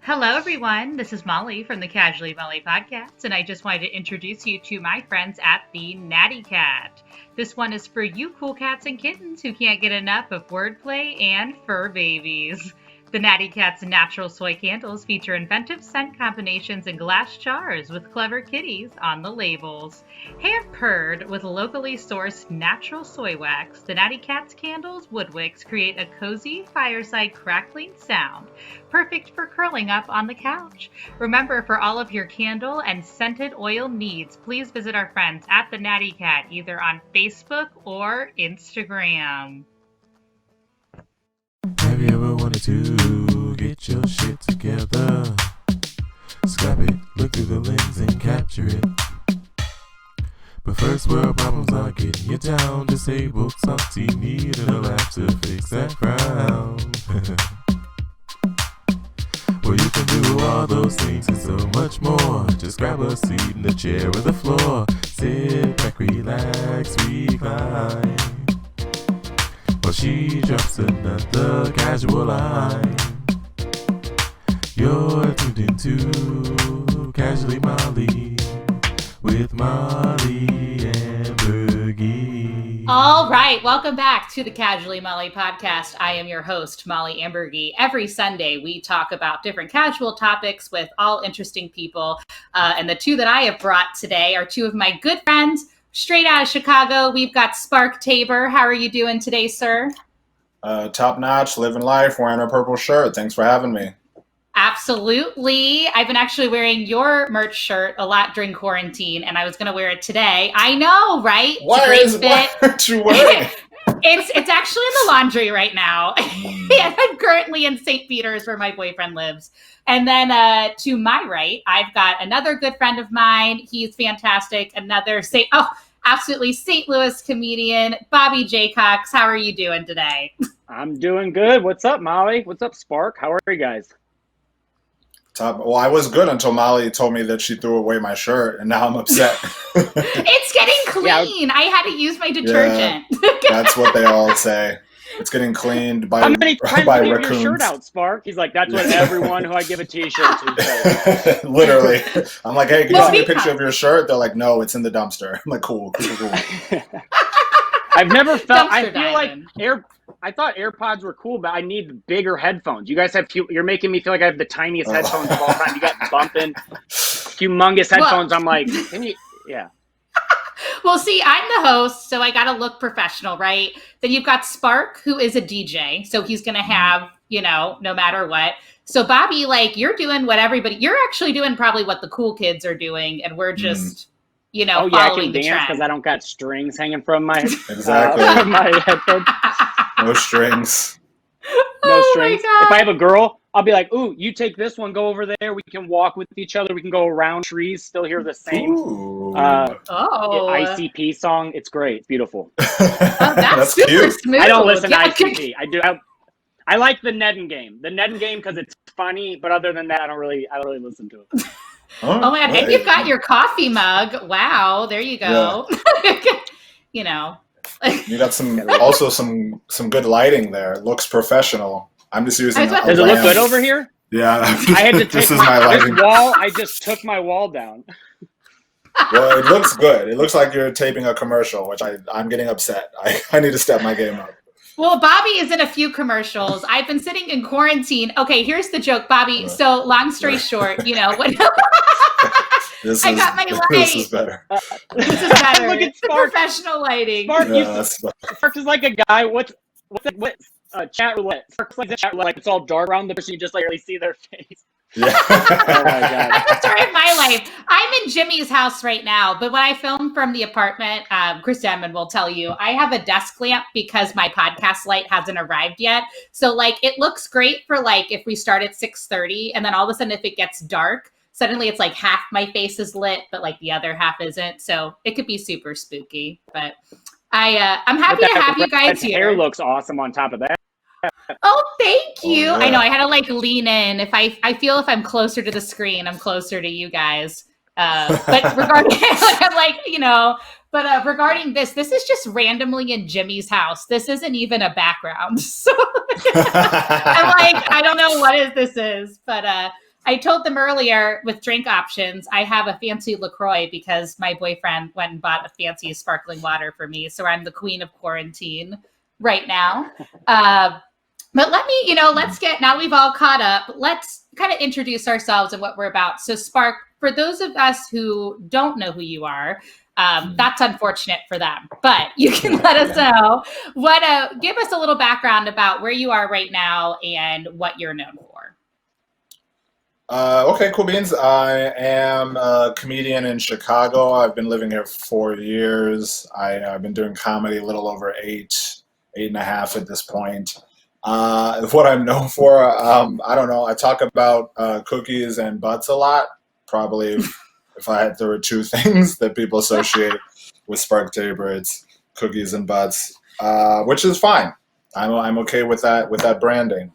Hello, everyone. This is Molly from the Casually Molly podcast, and I just wanted to introduce you to my friends at the Natty Cat. This one is for you cool cats and kittens who can't get enough of wordplay and fur babies. The Natty Cat's natural soy candles feature inventive scent combinations in glass jars with clever kitties on the labels. Hand-purred with locally sourced natural soy wax, the Natty Cat's candles wood wicks create a cozy fireside crackling sound, perfect for curling up on the couch. Remember, for all of your candle and scented oil needs, please visit our friends at the Natty Cat either on Facebook or Instagram. Have you ever wanted to get your shit together? Scrap it, look through the lens and capture it. But first world problems are getting you down. Disabled, salty, needing a laugh to fix that frown. Well, you can do all those things and so much more. Just grab a seat in the chair or the floor. Sit back, relax, recline. Well, she drops another casual line. You're tuned into Casually Molly with Molly and Bergie. All right, welcome back to the Casually Molly podcast. I am your host, Molly Ambergy. Every Sunday, we talk about different casual topics with all interesting people. And the two that I have brought today are two of my good friends, straight out of Chicago. We've got Spark Tabor. How are you doing today, sir? Top notch, living life, wearing a purple shirt. Thanks for having me. Absolutely. I've been actually wearing your merch shirt a lot during quarantine, and I was going to wear it today. I know, right? Why aren't you wearing it? It's actually in the laundry right now. Yeah, I'm currently in St. Peter's where my boyfriend lives. And then to my right, I've got another good friend of mine. He's fantastic. Absolutely St. Louis comedian, Bobby Jaycox. How are you doing today? I'm doing good. What's up, Molly? What's up, Spark? How are you guys? Top. Well, I was good until Molly told me that she threw away my shirt, and now I'm upset. It's getting clean. Yeah. I had to use my detergent. Yeah, that's what they all say. It's getting cleaned by raccoons. How many times do you give your shirt out, Spark? He's like, that's what everyone who I give a t-shirt to says. Literally. I'm like, hey, can you send me a picture of your shirt? They're like, no, it's in the dumpster. I'm like, cool. I've never felt, I thought AirPods were cool, but I need bigger headphones. You guys have you're making me feel like I have the tiniest headphones of all time. You got bumping, humongous headphones. I'm like, yeah. Well, see, I'm the host, so I got to look professional, right? Then you've got Spark, who is a DJ, so he's going to have, no matter what. So Bobby, you're doing what you're actually doing probably what the cool kids are doing, and we're just, following I can the dance trend. because I don't got strings hanging from my exactly my headphones. No strings. No strings. If I have a girl, I'll be like, ooh, you take this one, go over there. We can walk with each other. We can go around trees, still hear the same ICP song. It's great. It's beautiful. That's super cute. smooth. I don't listen to ICP. I like the Nedden game. The Nedden game because it's funny, but other than that, I don't really listen to it. Oh man, and you've got your coffee mug. Wow, there you go. Yeah. You got some good lighting there. It looks professional. I'm just using. Does it look good over here? Yeah. I had to take my lighting. I just took my wall down. Well, it looks good. It looks like you're taping a commercial, which I'm getting upset. I need to step my game up. Well, Bobby is in a few commercials. I've been sitting in quarantine. Okay, here's the joke, Bobby. So long story short, when I got my light. This is better. This is better. Look at Spark. Professional lighting. Spark is like a guy. What chat roulette? Spark's like chat roulette. It's all dark around the person. You just really see their face. Yeah. Oh my God. That's the story of my life. I'm in Jimmy's house right now, but when I film from the apartment, Chris Denman will tell you, I have a desk lamp because my podcast light hasn't arrived yet. So it looks great for if we start at 6:30, and then all of a sudden if it gets dark, suddenly it's half my face is lit, but the other half isn't. So it could be super spooky. But I'm happy to have you guys here. Hair looks awesome on top of that. Oh, thank you. Oh, yeah. I know I had to lean in. If I feel if I'm closer to the screen, I'm closer to you guys. But regarding regarding this is just randomly in Jimmy's house. This isn't even a background. So I'm I don't know what this is, but I told them earlier with drink options, I have a fancy LaCroix because my boyfriend went and bought a fancy sparkling water for me. So I'm the queen of quarantine right now. But let's get, now we've all caught up. Let's kind of introduce ourselves and what we're about. So Spark, for those of us who don't know who you are, that's unfortunate for them, but you can let us know give us a little background about where you are right now and what you're known for. Okay, cool beans. I am a comedian in Chicago. I've been living here for 4 years. I've been doing comedy a little over 8.5 at this point. What I'm known for, I don't know. I talk about cookies and butts a lot. Probably, there were two things that people associate with Spark Tabor, it's cookies and butts, which is fine. I'm okay with that branding.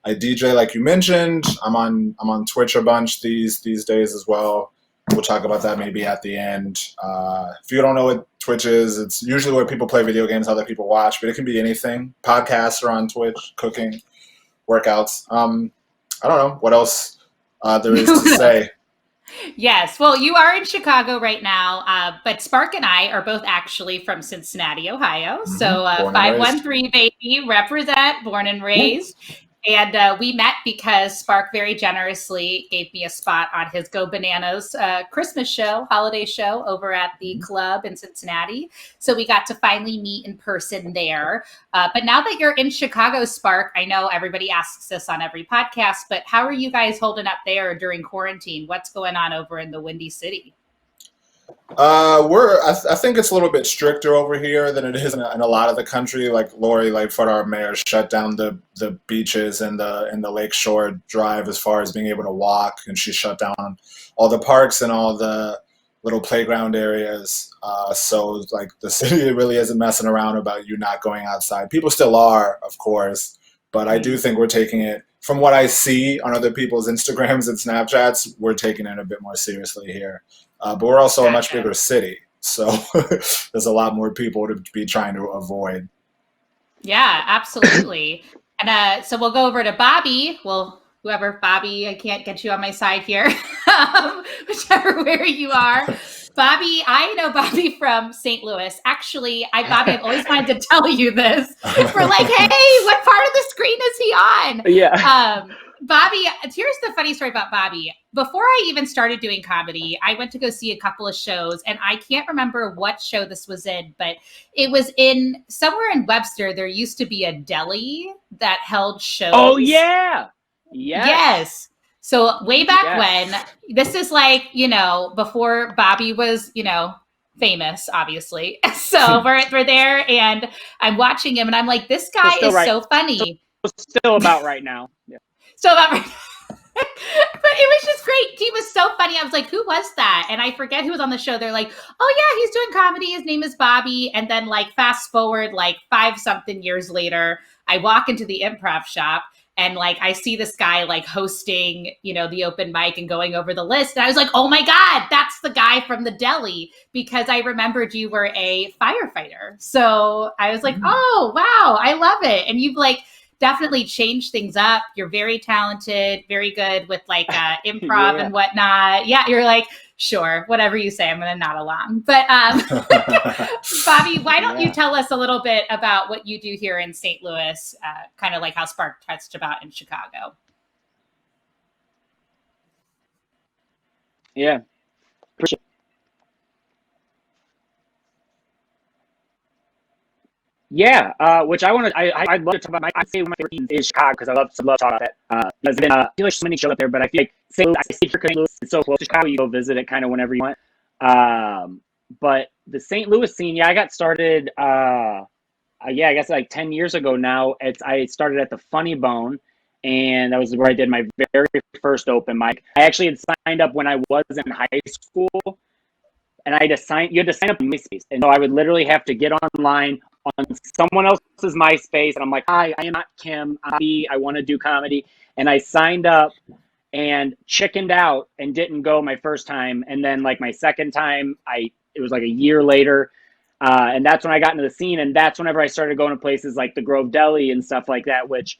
I DJ, like you mentioned. I'm on Twitch a bunch these days as well. We'll talk about that maybe at the end. If you don't know what Twitch is, it's usually where people play video games, other people watch, but it can be anything. Podcasts are on Twitch, cooking, workouts. I don't know what else there is to say. Yes. Well, you are in Chicago right now, but Spark and I are both actually from Cincinnati, Ohio. Mm-hmm. So 513 baby, represent, born and raised. And we met because Spark very generously gave me a spot on his Go Bananas Christmas show, holiday show over at the club in Cincinnati. So we got to finally meet in person there. But now that you're in Chicago, Spark, I know everybody asks this on every podcast, but how are you guys holding up there during quarantine? What's going on over in the Windy City? I think it's a little bit stricter over here than it is in a lot of the country. Like Lori Lightfoot, our mayor, shut down the beaches and the Lakeshore Drive as far as being able to walk, and she shut down all the parks and all the little playground areas. So like the city really isn't messing around about you not going outside. People still are, of course, but I do think we're taking it, from what I see on other people's Instagrams and Snapchats, we're taking it a bit more seriously here. But we're also a much bigger city, so there's a lot more people to be trying to avoid. Yeah, absolutely. And so we'll go over to Bobby. Well, whoever, Bobby, I can't get you on my side here, whichever where you are. Bobby, I know Bobby from St. Louis. Actually, Bobby, I've always wanted to tell you this. We're like, hey, what part of the screen is he on? Yeah. Bobby, here's the funny story about Bobby. Before I even started doing comedy, I went to go see a couple of shows, and I can't remember what show this was in, but it was in somewhere in Webster. There used to be a deli that held shows. Oh, yeah. Yes. So way back when, this is like, before Bobby was, famous, obviously. So we're there, and I'm watching him, and I'm like, this guy is so funny. Still about right now. Yeah. So about right now. But it was just great. He was so funny. I was like, who was that? And I forget who was on the show. They're like, oh yeah, he's doing comedy. His name is Bobby. And then like fast forward like 5-something years later, I walk into the improv shop and like I see this guy like hosting, the open mic and going over the list. And I was like, oh my God, that's the guy from the deli, because I remembered you were a firefighter. So I was like, oh wow, I love it. And you've like definitely changed things up. You're very talented, very good with like improv and whatnot. Yeah, you're like, sure, whatever you say, I'm going to nod along. But Bobby, why don't you tell us a little bit about what you do here in St. Louis, kind of like how Spark touched about in Chicago? Yeah, appreciate it. Yeah, which I'd love to talk about. I'd say one of my favorite is Chicago, because I love talking about that. There's been I feel like so many shows up there, but I feel like St. Louis, it's so close to Chicago. You go visit it kind of whenever you want. But the St. Louis scene, I got started. I guess like 10 years ago now. I started at the Funny Bone, and that was where I did my very first open mic. I actually had signed up when I was in high school, and you had to sign up on MySpace, and so I would literally have to get online on someone else's MySpace, and I'm like, hi, I am not Kim. I want to do comedy. And I signed up and chickened out and didn't go my first time. And then like my second time, it was like a year later. And that's when I got into the scene. And that's whenever I started going to places like the Grove Deli and stuff like that, which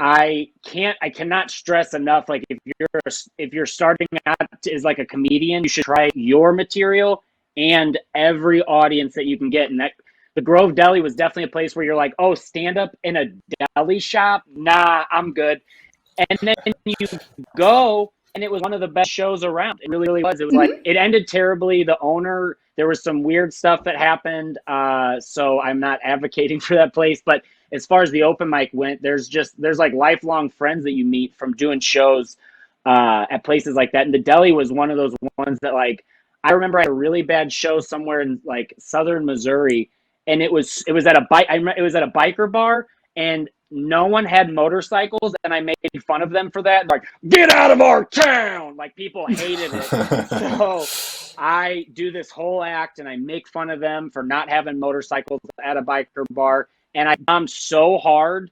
I cannot stress enough. Like if you're starting out as like a comedian, you should try your material and every audience that you can get. And that the Grove Deli was definitely a place where you're like, oh, stand up in a deli shop? Nah, I'm good. And then you go, and it was one of the best shows around. It really, really was. It was like, it ended terribly. The owner, there was some weird stuff that happened. So I'm not advocating for that place. But as far as the open mic went, there's like lifelong friends that you meet from doing shows at places like that. And the deli was one of those ones that, like, I remember I had a really bad show somewhere in like southern Missouri, and it was at a bike. It was at a biker bar, and no one had motorcycles, and I made fun of them for that. Like, get out of our town! Like, people hated it. So I do this whole act, and I make fun of them for not having motorcycles at a biker bar. And I bombed so hard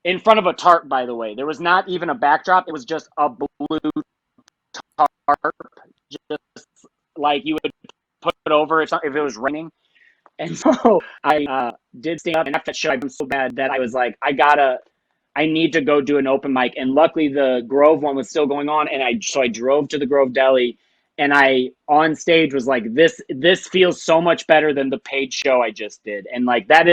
in front of a tarp, by the way. There was not even a backdrop. It was just a blue tarp, just like you would put it over if it was raining. And so I did stand up, and after that show, I was so bad that I was like, I need to go do an open mic. And luckily, the Grove one was still going on, and I drove to the Grove Deli, and I on stage was like, this feels so much better than the paid show I just did. And like that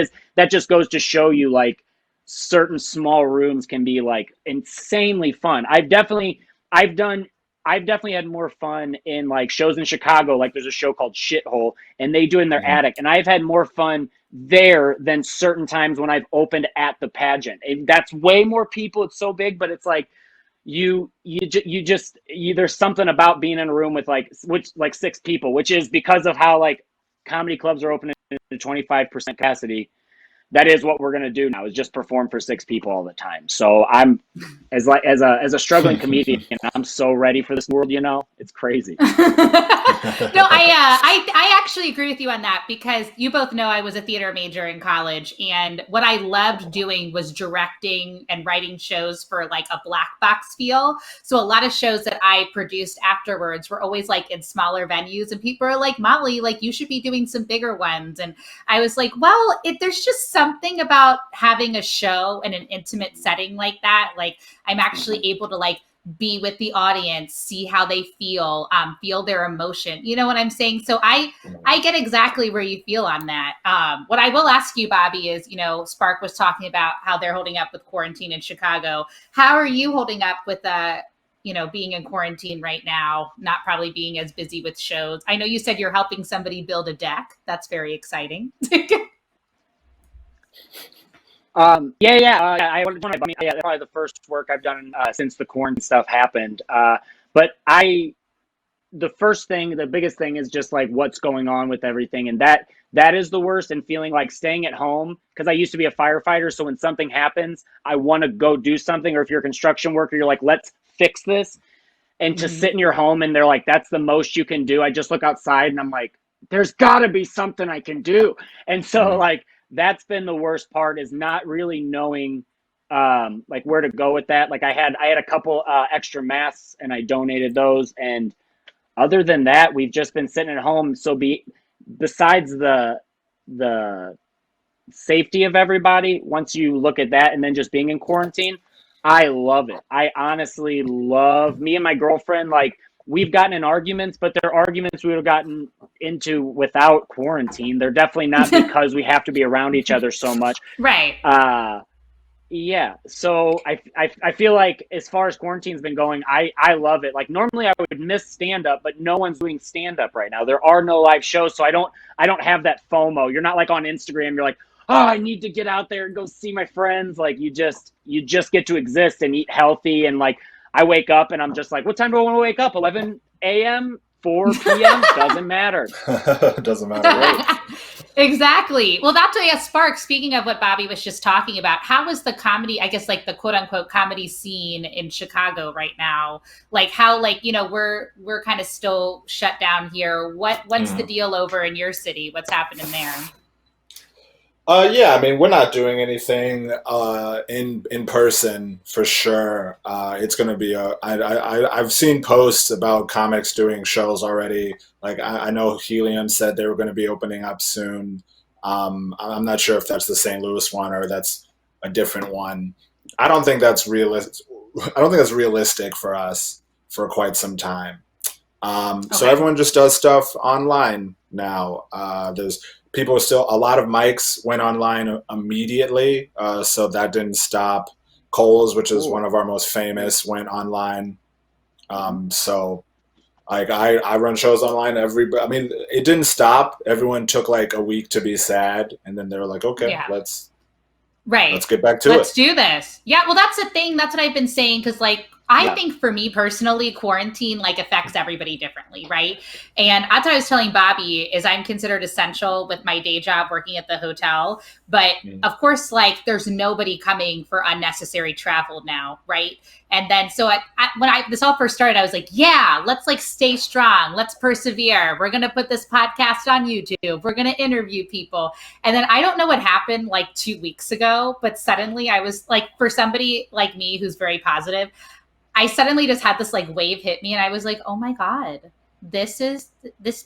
just goes to show you, like, certain small rooms can be like insanely fun. I've definitely had more fun in like shows in Chicago. Like there's a show called Shithole, and they do in their attic. And I've had more fun there than certain times when I've opened at the Pageant. And that's way more people. It's so big, but it's like there's something about being in a room with like 6 people, which is because of how like comedy clubs are open to 25% capacity. That is what we're going to do now, is just perform for 6 people all the time. So I'm as a struggling comedian, I'm so ready for this world, it's crazy. No, I actually agree with you on that, because you both know I was a theater major in college, and what I loved doing was directing and writing shows for like a black box feel. So a lot of shows that I produced afterwards were always like in smaller venues, and people are like, Molly, like you should be doing some bigger ones. And I was like, well, there's just something about having a show in an intimate setting like that. Like I'm actually able to like be with the audience, see how they feel their emotion. You know what I'm saying? So I get exactly where you feel on that. What I will ask you, Bobby, is, Spark was talking about how they're holding up with quarantine in Chicago. How are you holding up with being in quarantine right now, not probably being as busy with shows? I know you said you're helping somebody build a deck. That's very exciting. I want to. That's probably the first work I've done since the quarantine stuff happened. But the biggest thing is just like what's going on with everything, and that is the worst. And feeling like staying at home, because I used to be a firefighter, so when something happens, I want to go do something. Or if you're a construction worker, you're like, let's fix this. And to sit in your home, and they're like, that's the most you can do. I just look outside, and I'm like, there's got to be something I can do. And so like. That's been the worst part, is not really knowing like where to go with that. Like I had a couple extra masks, and I donated those. And other than that, we've just been sitting at home. So besides the safety of everybody, once you look at that, and then just being in quarantine, I love it. I honestly love me and my girlfriend. Like we've gotten in arguments, but they're arguments we would have gotten into without quarantine. They're definitely not because we have to be around each other so much. Right. Yeah. So I feel like as far as quarantine's been going, I love it. Like normally I would miss stand-up, but no one's doing stand-up right now. There are no live shows, so I don't have that FOMO. You're not like on Instagram, you're like, oh, I need to get out there and go see my friends. Like you just get to exist and eat healthy. And like I wake up and I'm just like, what time do I want to wake up? 11 a.m., 4 p.m. Doesn't matter. Doesn't matter. Right? Exactly. Well, that's a Spark. Speaking of what Bobby was just talking about, how is the comedy, I guess, like the quote unquote comedy scene in Chicago right now? Like how, like, we're kind of still shut down here. What's the deal over in your city? What's happening there? Yeah, I mean, we're not doing anything in person for sure. It's going to be I've seen posts about comics doing shows already. Like I know Helium said they were going to be opening up soon. I'm not sure if that's the St. Louis one or that's a different one. I don't think that's realistic. I don't think that's realistic for us for quite some time. So everyone just does stuff online now. There's people still, a lot of mics went online immediately. So that didn't stop. Cole's, which is one of our most famous, went online. So like I run shows online I mean, it didn't stop. Everyone took like a week to be sad. And then they were like, okay, let's get back to it. Let's do this. Yeah. Well, that's the thing. That's what I've been saying. Cause like, I think for me personally, quarantine like affects everybody differently, right? And that's what I was telling Bobby is I'm considered essential with my day job working at the hotel. But of course, like there's nobody coming for unnecessary travel now, right? And then so when this all first started, I was like, yeah, let's like stay strong. Let's persevere. We're going to put this podcast on YouTube. We're going to interview people. And then I don't know what happened like 2 weeks ago, but suddenly I was like, for somebody like me who's very positive, I suddenly just had this like wave hit me and I was like, oh my God, this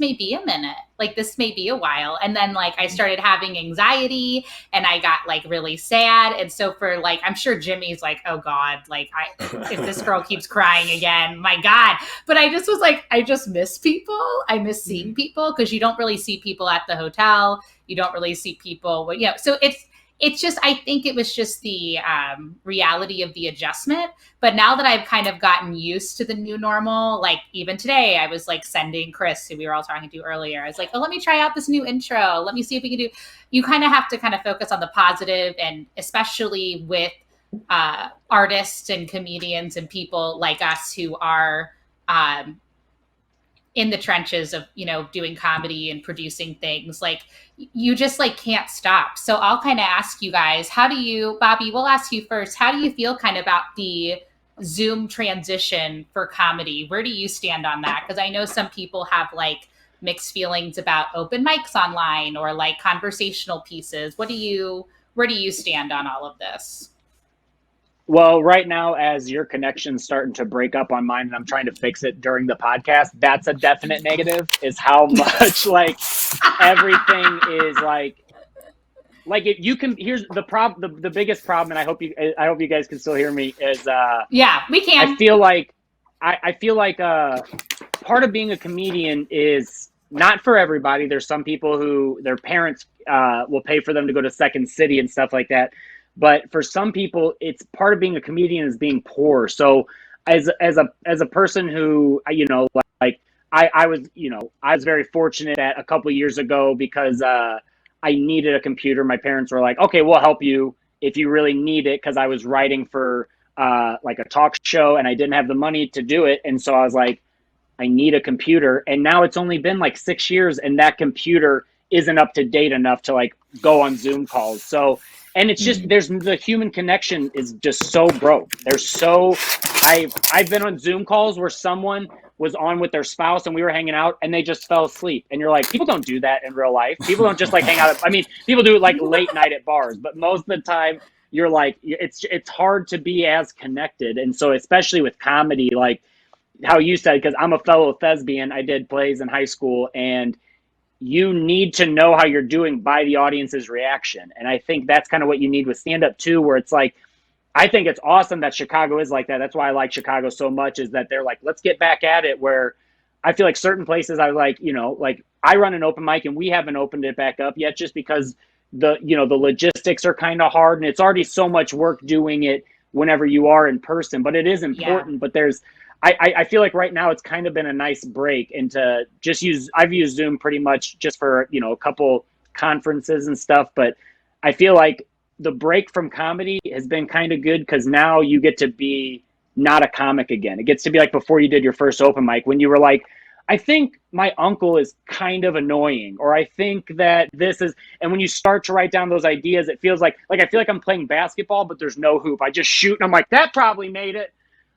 may be a minute. Like this may be a while. And then like I started having anxiety and I got like really sad. And so for like, I'm sure Jimmy's like, oh God, like if this girl keeps crying again, my God. But I just was like, I just miss people. I miss seeing people because you don't really see people at the hotel. You don't really see people, so it's just, I think it was just the reality of the adjustment. But now that I've kind of gotten used to the new normal, like even today, I was like sending Chris, who we were all talking to earlier. I was like, oh, let me try out this new intro. Let me see if we can do, you kind of have to kind of focus on the positive, and especially with artists and comedians and people like us who are in the trenches of, doing comedy and producing things, like you just like can't stop. So I'll kind of ask you guys, Bobby, we'll ask you first, how do you feel kind of about the Zoom transition for comedy? Where do you stand on that? Because I know some people have like mixed feelings about open mics online or like conversational pieces. Where do you stand on all of this? Well, right now, as your connection's starting to break up on mine and I'm trying to fix it during the podcast, that's a definite negative, is how much like everything is here's the problem, the biggest problem, and I hope you guys can still hear me, is yeah, we can. I feel like part of being a comedian is not for everybody. There's some people who their parents will pay for them to go to Second City and stuff like that. But for some people, it's part of being a comedian is being poor. So as a person who, I was very fortunate that a couple of years ago, because I needed a computer. My parents were like, okay, we'll help you if you really need it. Cause I was writing for like a talk show and I didn't have the money to do it. And so I was like, I need a computer. And now it's only been like 6 years and that computer isn't up to date enough to like go on Zoom calls. So, and it's just, the human connection is just so broke. I've been on Zoom calls where someone was on with their spouse and we were hanging out and they just fell asleep. And you're like, people don't do that in real life. People don't just like hang out. People do it like late night at bars, but most of the time you're like, it's hard to be as connected. And so, especially with comedy, like how you said, because I'm a fellow thespian, I did plays in high school, and you need to know how you're doing by the audience's reaction. And I think that's kind of what you need with stand-up too, where it's like, I think it's awesome that Chicago is like that. That's why I like Chicago so much, is that they're like, let's get back at it. Where I feel like certain places I like, like I run an open mic and we haven't opened it back up yet just because the logistics are kind of hard and it's already so much work doing it whenever you are in person, but it is important. But I feel like right now it's kind of been a nice break, and to just I've used Zoom pretty much just for, a couple conferences and stuff. But I feel like the break from comedy has been kind of good, because now you get to be not a comic again. It gets to be like before you did your first open mic, when you were like, I think my uncle is kind of annoying, or I think that this is, and when you start to write down those ideas, it feels like I feel like I'm playing basketball, but there's no hoop. I just shoot and I'm like, that probably made it.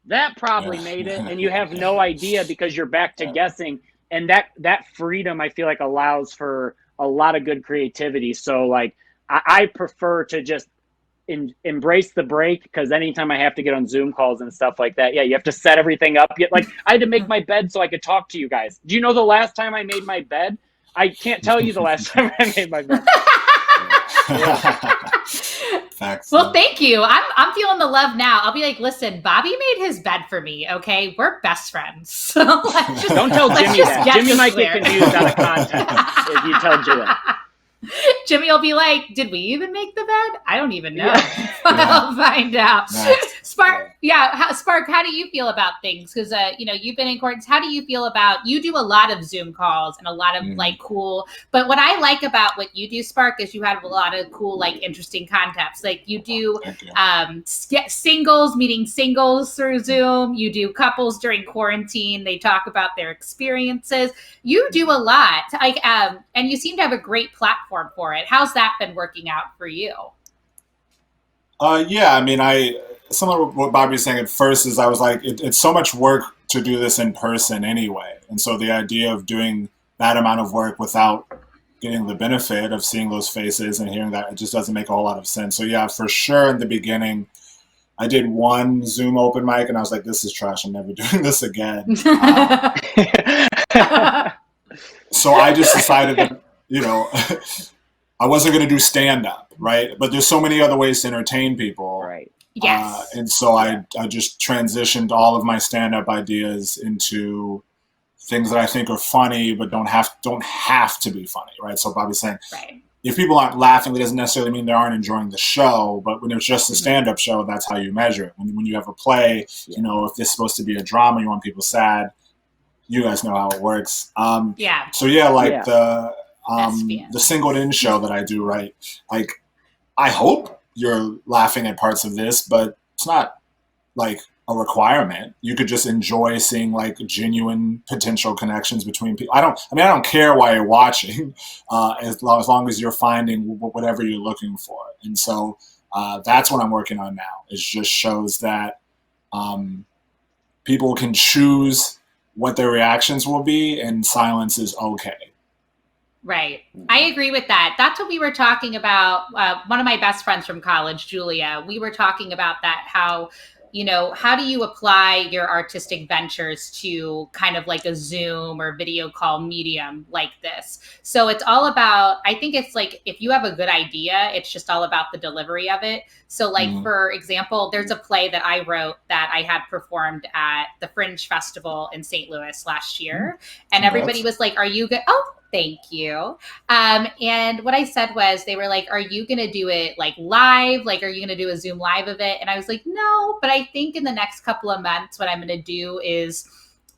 And you have no idea because you're back to guessing. And that freedom, I feel like, allows for a lot of good creativity. So like, I prefer to just embrace the break, because anytime I have to get on Zoom calls and stuff like that, you have to set everything up. Like, I had to make my bed so I could talk to you guys. Do you know the last time I made my bed? I can't tell you the last time I made my bed. Facts. Well, thank you. I'm feeling the love now. I'll be like, listen, Bobby made his bed for me. Okay, we're best friends. So Don't tell Jimmy that. Jimmy might get confused out of context if you tell Jimmy. Jimmy will be like, did we even make the bed? I don't even know. Yeah. I'll find out. Nice. Spark, Spark, how do you feel about things? Because, you've been in courts. How do you feel about, you do a lot of Zoom calls and a lot of like cool, but what I like about what you do, Spark, is you have a lot of cool, like interesting concepts. Like you do singles, meeting singles through Zoom. You do couples during quarantine. They talk about their experiences. You do a lot, like, and you seem to have a great platform for it. How's that been working out for you? Yeah, I mean, similar to what Bobby was saying at first is I was like, it's so much work to do this in person anyway. And so the idea of doing that amount of work without getting the benefit of seeing those faces and hearing that, it just doesn't make a whole lot of sense. So yeah, for sure in the beginning, I did one Zoom open mic and I was like, this is trash. I'm never doing this again. So I just decided that, I wasn't going to do stand-up, right? But there's so many other ways to entertain people. Right. Yes. And so I just transitioned all of my stand-up ideas into things that I think are funny, but don't have to be funny, right? So Bobby's saying, if people aren't laughing, it doesn't necessarily mean they aren't enjoying the show. But when it's just a stand-up show, that's how you measure it. When you have a play, if this is supposed to be a drama, you want people sad. You guys know how it works. So the singled in show that I do, right? Like, I hope you're laughing at parts of this, but it's not like a requirement. You could just enjoy seeing like genuine potential connections between people. I don't care why you're watching, as long as you're finding whatever you're looking for. And so that's what I'm working on now. It just shows that people can choose what their reactions will be, and silence is okay. Right. I agree with that. That's what we were talking about. One of my best friends from college, Julia, we were talking about that, how do you apply your artistic ventures to kind of like a Zoom or video call medium like this? So it's all about, I think it's like, if you have a good idea, it's just all about the delivery of it. So like, for example, there's a play that I wrote that I had performed at the Fringe Festival in St. Louis last year. And everybody was like, are you good? Oh, thank you. And what I said was, they were like, are you going to do it like live? Like, are you going to do a Zoom live of it? And I was like, no, but I think in the next couple of months, what I'm going to do is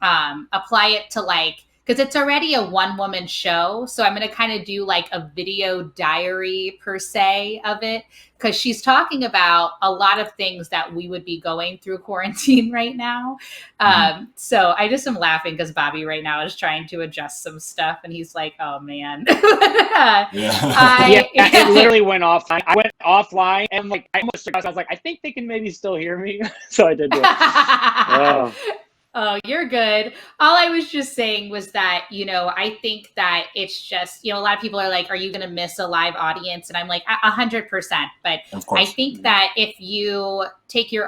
apply it to like, because it's already a one-woman show. So I'm going to kind of do like a video diary per se of it, because she's talking about a lot of things that we would be going through quarantine right now. So I just am laughing because Bobby right now is trying to adjust some stuff and he's like, oh man. It literally went off. I went offline and like, I was like, I think they can maybe still hear me. So I did do it. Oh, you're good. All I was just saying was that, I think that it's just, a lot of people are like, are you going to miss a live audience? And I'm like, 100%. But I think that if you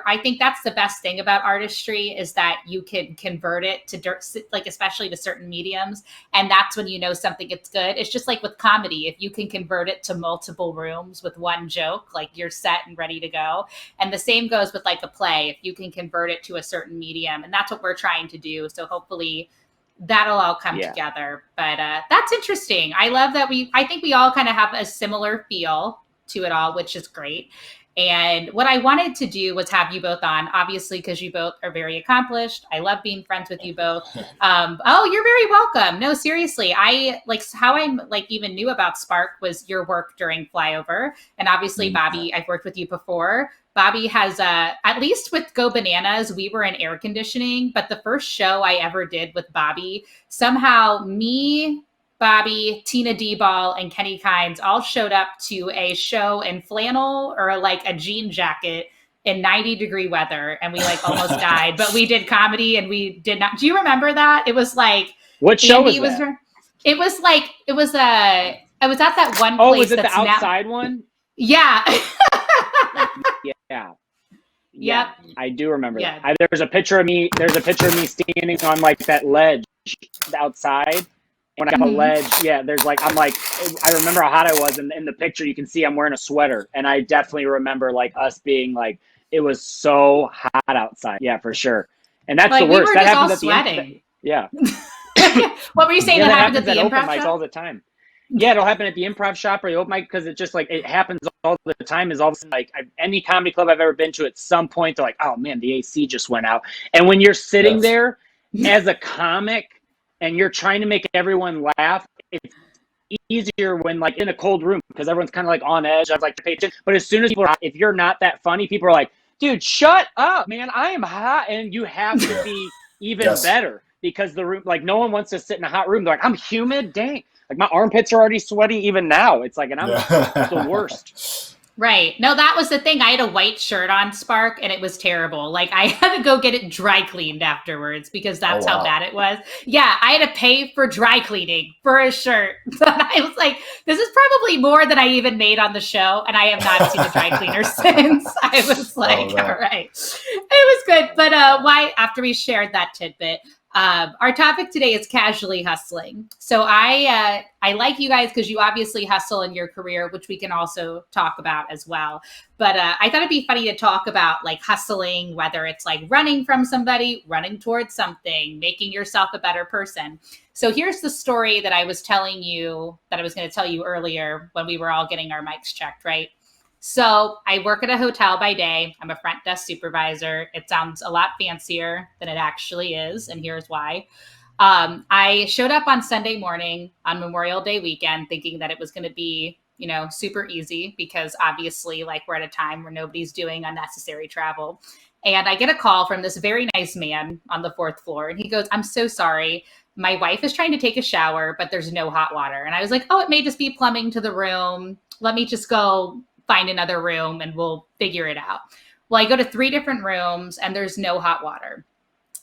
I think that's the best thing about artistry, is that you can convert it to like, especially to certain mediums. And that's when something gets good. It's just like with comedy. If you can convert it to multiple rooms with one joke, like you're set and ready to go. And the same goes with like a play. If you can convert it to a certain medium, and that's what we're trying to do. So hopefully that'll all come together. But that's interesting. I love that I think we all kind of have a similar feel to it all, which is great. And what I wanted to do was have you both on, obviously, because you both are very accomplished. I love being friends with you both. Oh, you're very welcome. No, seriously. How I even knew about Spark was your work during Flyover. And obviously, Bobby, I've worked with you before. Bobby has, at least with Go Bananas, we were in air conditioning. But the first show I ever did with Bobby, somehow me, Bobby, Tina D-Ball, and Kenny Kynes all showed up to a show in flannel or like a jean jacket in 90-degree weather, and we like almost died. But we did comedy, and we did not. Do you remember that? It was like, what show was that? It was like, I was at that one place. Oh, was it the outside one? Yeah. Yeah. Yep. I do remember that. There's a picture of me standing on like that ledge outside. when I got the ledge, there's like, I'm like, I remember how hot I was. And in the picture, you can see I'm wearing a sweater. And I definitely remember like us being like, it was so hot outside. Yeah, for sure. And that's like, the worst. We were that just happens all at sweating. Yeah. What were you saying that happens at the open improv mics shop? all the time. Yeah, it'll happen at the improv shop or the open mic because it just like, it happens all the time. Is all of a sudden, like any comedy club I've ever been to, at some point they're like, oh man, the AC just went out. And when you're sitting there as a comic and you're trying to make everyone laugh, it's easier when like in a cold room because everyone's kind of like on edge. I was like, pay attention. But as soon as if you're not that funny, people are like, dude, shut up, man. I am hot. And you have to be even better because the room, like no one wants to sit in a hot room. They're like, I'm humid. Dang. Like my armpits are already sweaty even now. It's like, and I'm the worst. Right. No, that was the thing. I had a white shirt on, Spark, and it was terrible. Like I had to go get it dry cleaned afterwards because that's how bad it was. Yeah, I had to pay for dry cleaning for a shirt. I was like, this is probably more than I even made on the show, and I have not seen a dry cleaner since. I was like, all right. It was good. But why, after we shared that tidbit, our topic today is casually hustling. So I like you guys because you obviously hustle in your career, which we can also talk about as well. But I thought it'd be funny to talk about like hustling, whether it's like running from somebody, running towards something, making yourself a better person. So here's the story that I was telling you that I was going to tell you earlier when we were all getting our mics checked, right? So I work at a hotel by day. I'm a front desk supervisor. It sounds a lot fancier than it actually is. And here's why. I showed up on Sunday morning on Memorial Day weekend thinking that it was going to be, super easy because obviously like we're at a time where nobody's doing unnecessary travel. And I get a call from this very nice man on the 4th floor. And he goes, I'm so sorry. My wife is trying to take a shower, but there's no hot water. And I was like, oh, it may just be plumbing to the room. Let me just go find another room and we'll figure it out. Well, I go to 3 different rooms and there's no hot water.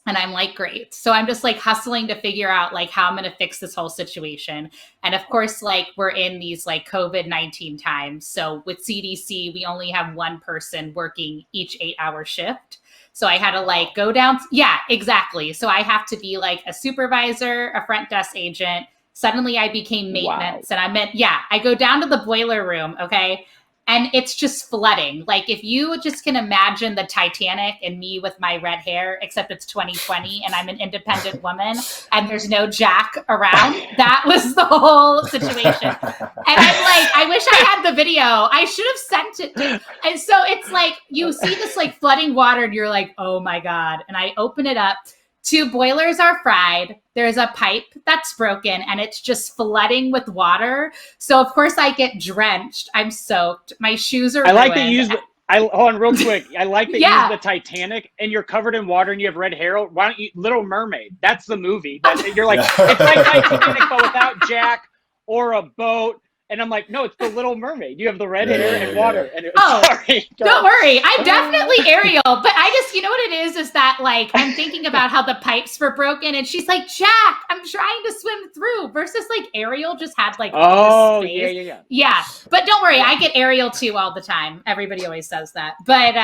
And I'm like, great. So I'm just like hustling to figure out like how I'm going to fix this whole situation. And of course, like we're in these like COVID-19 times. So with CDC, we only have one person working each 8-hour shift. So I had to like go down. Yeah, exactly. So I have to be like a supervisor, a front desk agent. Suddenly I became maintenance and I go down to the boiler room. Okay. And it's just flooding. Like if you just can imagine the Titanic and me with my red hair, except it's 2020 and I'm an independent woman and there's no Jack around. That was the whole situation. And I'm like, I wish I had the video. I should have sent it. And so it's like, you see this like flooding water and you're like, oh my God. And I open it up. 2 boilers are fried. There's a pipe that's broken and it's just flooding with water. So of course I get drenched. I'm soaked. My shoes are ruined. I like that you use hold on real quick. I like that you use the Titanic and you're covered in water and you have red hair. Why don't you Little Mermaid? That's the movie. You're like, it's like Titanic but without Jack or a boat. And I'm like, no, it's the Little Mermaid. You have the red hair and water. And sorry. Don't worry. I'm definitely Ariel. But I just, you know what it is that like, I'm thinking about how the pipes were broken. And she's like, Jack, I'm trying to swim through. Versus like Ariel just had like all this space. Yeah. But don't worry. I get Ariel too all the time. Everybody always says that. But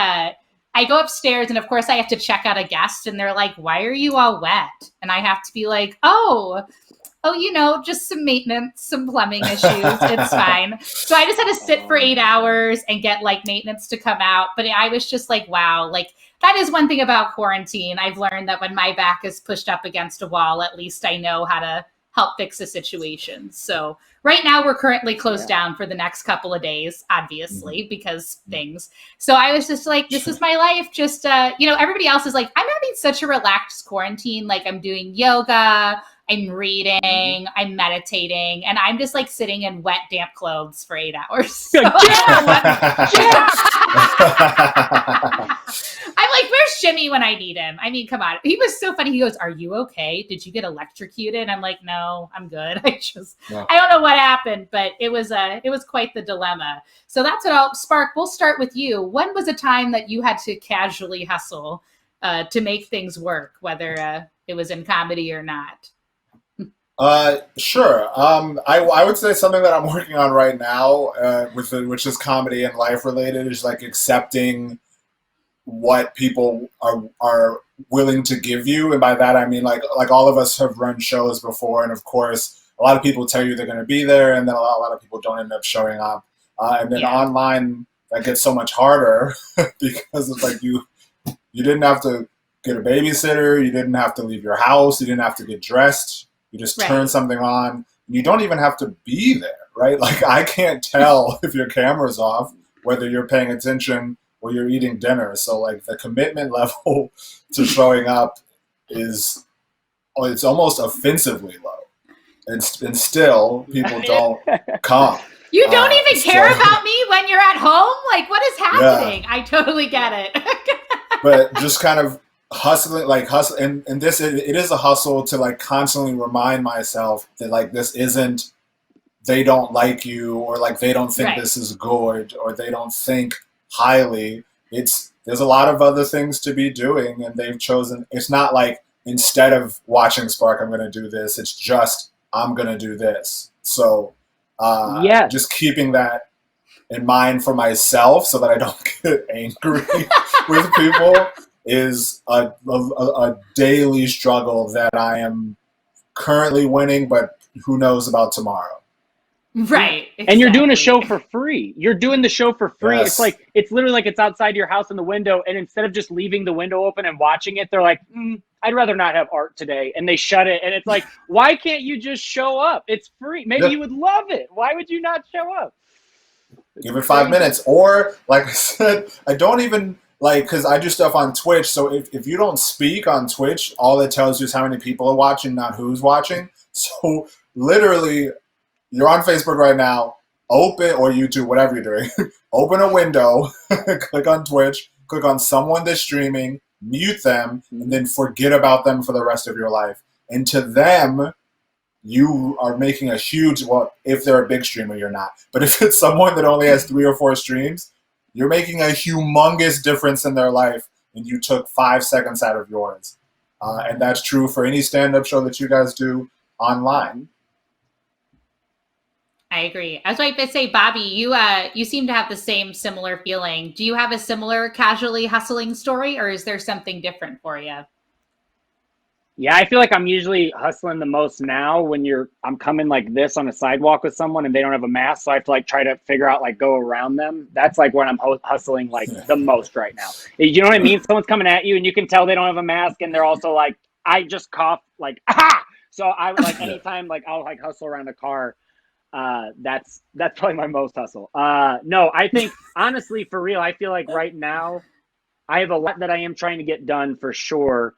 I go upstairs and of course I have to check out a guest. And they're like, why are you all wet? And I have to be like, oh, just some maintenance, some plumbing issues. It's fine. So I just had to sit for 8 hours and get like maintenance to come out. But I was just like, wow, like that is one thing about quarantine. I've learned that when my back is pushed up against a wall, at least I know how to help fix a situation. So right now we're currently closed down for the next couple of days, obviously, because things. So I was just like, this is my life. Just, everybody else is like, I'm having such a relaxed quarantine. Like I'm doing yoga. I'm reading, I'm meditating, and I'm just like sitting in wet, damp clothes for 8 hours. So I'm like, where's Jimmy when I need him? I mean, come on. He was so funny. He goes, are you okay? Did you get electrocuted? I'm like, no, I'm good. I don't know what happened, but it was quite the dilemma. So that's what Spark, we'll start with you. When was a time that you had to casually hustle to make things work, whether it was in comedy or not? Sure. I would say something that I'm working on right now, which is comedy and life related, is like accepting what people are willing to give you. And by that, I mean, like all of us have run shows before. And of course, a lot of people tell you they're going to be there, and then a lot of people don't end up showing up. And then online, that gets so much harder because it's like you didn't have to get a babysitter, you didn't have to leave your house, you didn't have to get dressed. You just turn something on. You don't even have to be there, right? Like, I can't tell if your camera's off, whether you're paying attention or you're eating dinner. So, like, the commitment level to showing up it's almost offensively low. And still, people don't come. You don't even care about me when you're at home? Like, what is happening? I totally get it. But just kind of hustling, and this it is a hustle to like constantly remind myself that like this isn't, they don't like you, or like they don't think this is good, or they don't think highly. There's a lot of other things to be doing, and they've chosen. It's not like instead of watching Spark, I'm going to do this. It's just I'm going to do this. So just keeping that in mind for myself so that I don't get angry with people is a daily struggle that I am currently winning, but who knows about tomorrow. Right. Exactly. And you're doing a show for free. You're doing the show for free. Yes. It's literally like it's outside your house in the window. And instead of just leaving the window open and watching it, they're like, I'd rather not have art today. And they shut it. And it's like, why can't you just show up? It's free. Maybe you would love it. Why would you not show up? Give it 5 minutes. Or, like I said, I don't even, because I do stuff on Twitch. So if you don't speak on Twitch, all it tells you is how many people are watching, not who's watching. So literally, you're on Facebook right now, open, or YouTube, whatever you're doing, open a window, click on Twitch, click on someone that's streaming, mute them, and then forget about them for the rest of your life. And to them, you are making a huge, well, if they're a big streamer, you're not. But if it's someone that only has 3 or 4 streams, you're making a humongous difference in their life, and you took 5 seconds out of yours. And that's true for any stand-up show that you guys do online. I agree. I was going to say, Bobby, you seem to have the same similar feeling. Do you have a similar casually hustling story, or is there something different for you? Yeah, I feel like I'm usually hustling the most now when I'm coming like this on a sidewalk with someone and they don't have a mask. So I have to like try to figure out like go around them. That's like when I'm hustling like the most right now. You know what I mean? Someone's coming at you and you can tell they don't have a mask, and they're also like, I just coughed, like, aha! So I would like anytime like I'll like hustle around a car. That's probably my most hustle. No, I think honestly, for real, I feel like right now I have a lot that I am trying to get done for sure,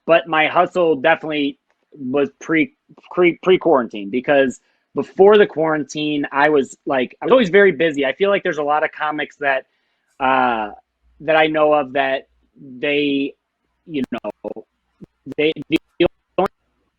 but my hustle definitely was pre-quarantine, because before the quarantine, I was always very busy. I feel like there's a lot of comics that I know of that the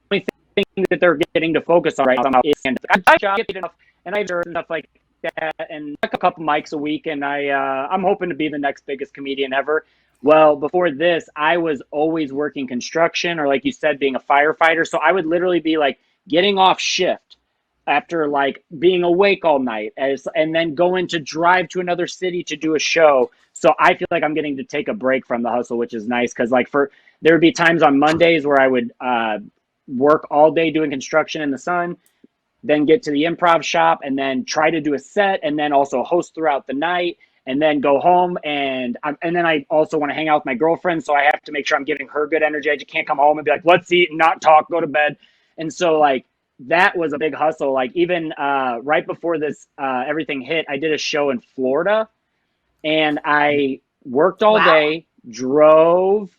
only thing that they're getting to focus on right now is enough, and I've heard stuff like that, and a couple mics a week, and I'm hoping to be the next biggest comedian ever. Well, before this, I was always working construction, or like you said, being a firefighter. So I would literally be like getting off shift after like being awake all night, and then going to drive to another city to do a show. So I feel like I'm getting to take a break from the hustle, which is nice, because like there would be times on Mondays where I would work all day doing construction in the sun, then get to the improv shop, and then try to do a set, and then also host throughout the night, and then go home. And then I also want to hang out with my girlfriend, so I have to make sure I'm giving her good energy. I just can't come home and be like, let's eat and not talk, go to bed. And so like that was a big hustle. Like even right before this everything hit, I did a show in Florida, and I worked all day, drove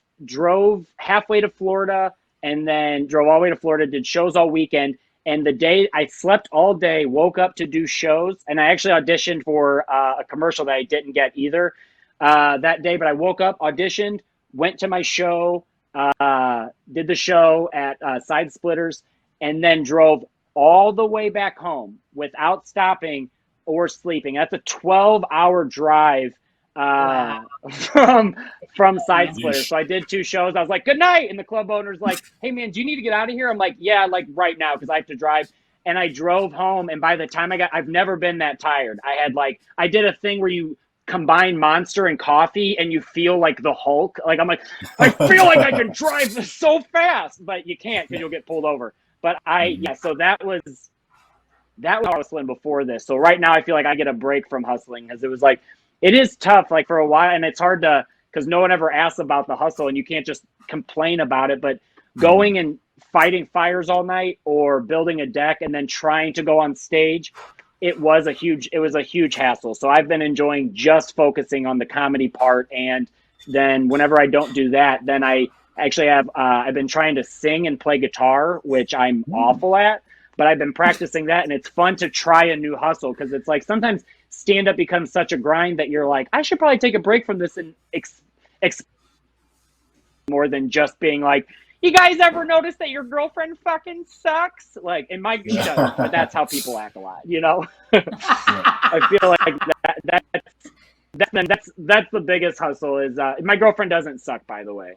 halfway to Florida, and then drove all the way to Florida, did shows all weekend. And the day I slept all day, woke up to do shows, and I actually auditioned for a commercial that I didn't get either that day. But I woke up, auditioned, went to my show, did the show at Side Splitters, and then drove all the way back home without stopping or sleeping. That's a 12-hour drive from Side Splitters. So I did 2 shows. I was like, good night. And the club owner's like, hey man, do you need to get out of here? I'm like, yeah, like right now, because I have to drive. And I drove home, and by the time I've never been that tired. I did a thing where you combine Monster and coffee and you feel like the Hulk. Like I'm like, I feel like I can drive so fast, but you can't because you'll get pulled over. But so that was hustling before this. So right now I feel like I get a break from hustling because it was like, it is tough like for a while, and it's hard to, because no one ever asks about the hustle and you can't just complain about it, but going and fighting fires all night or building a deck and then trying to go on stage, it was a huge hassle. So I've been enjoying just focusing on the comedy part. And then whenever I don't do that, then I actually have, I've been trying to sing and play guitar, which I'm awful at, but I've been practicing that, and it's fun to try a new hustle. Cause it's like, sometimes stand up becomes such a grind that you're like, I should probably take a break from this and more than just being like, you guys ever notice that your girlfriend fucking sucks? Like, and she doesn't, but that's how people act a lot, you know? I feel like that's the biggest hustle is, my girlfriend doesn't suck, by the way.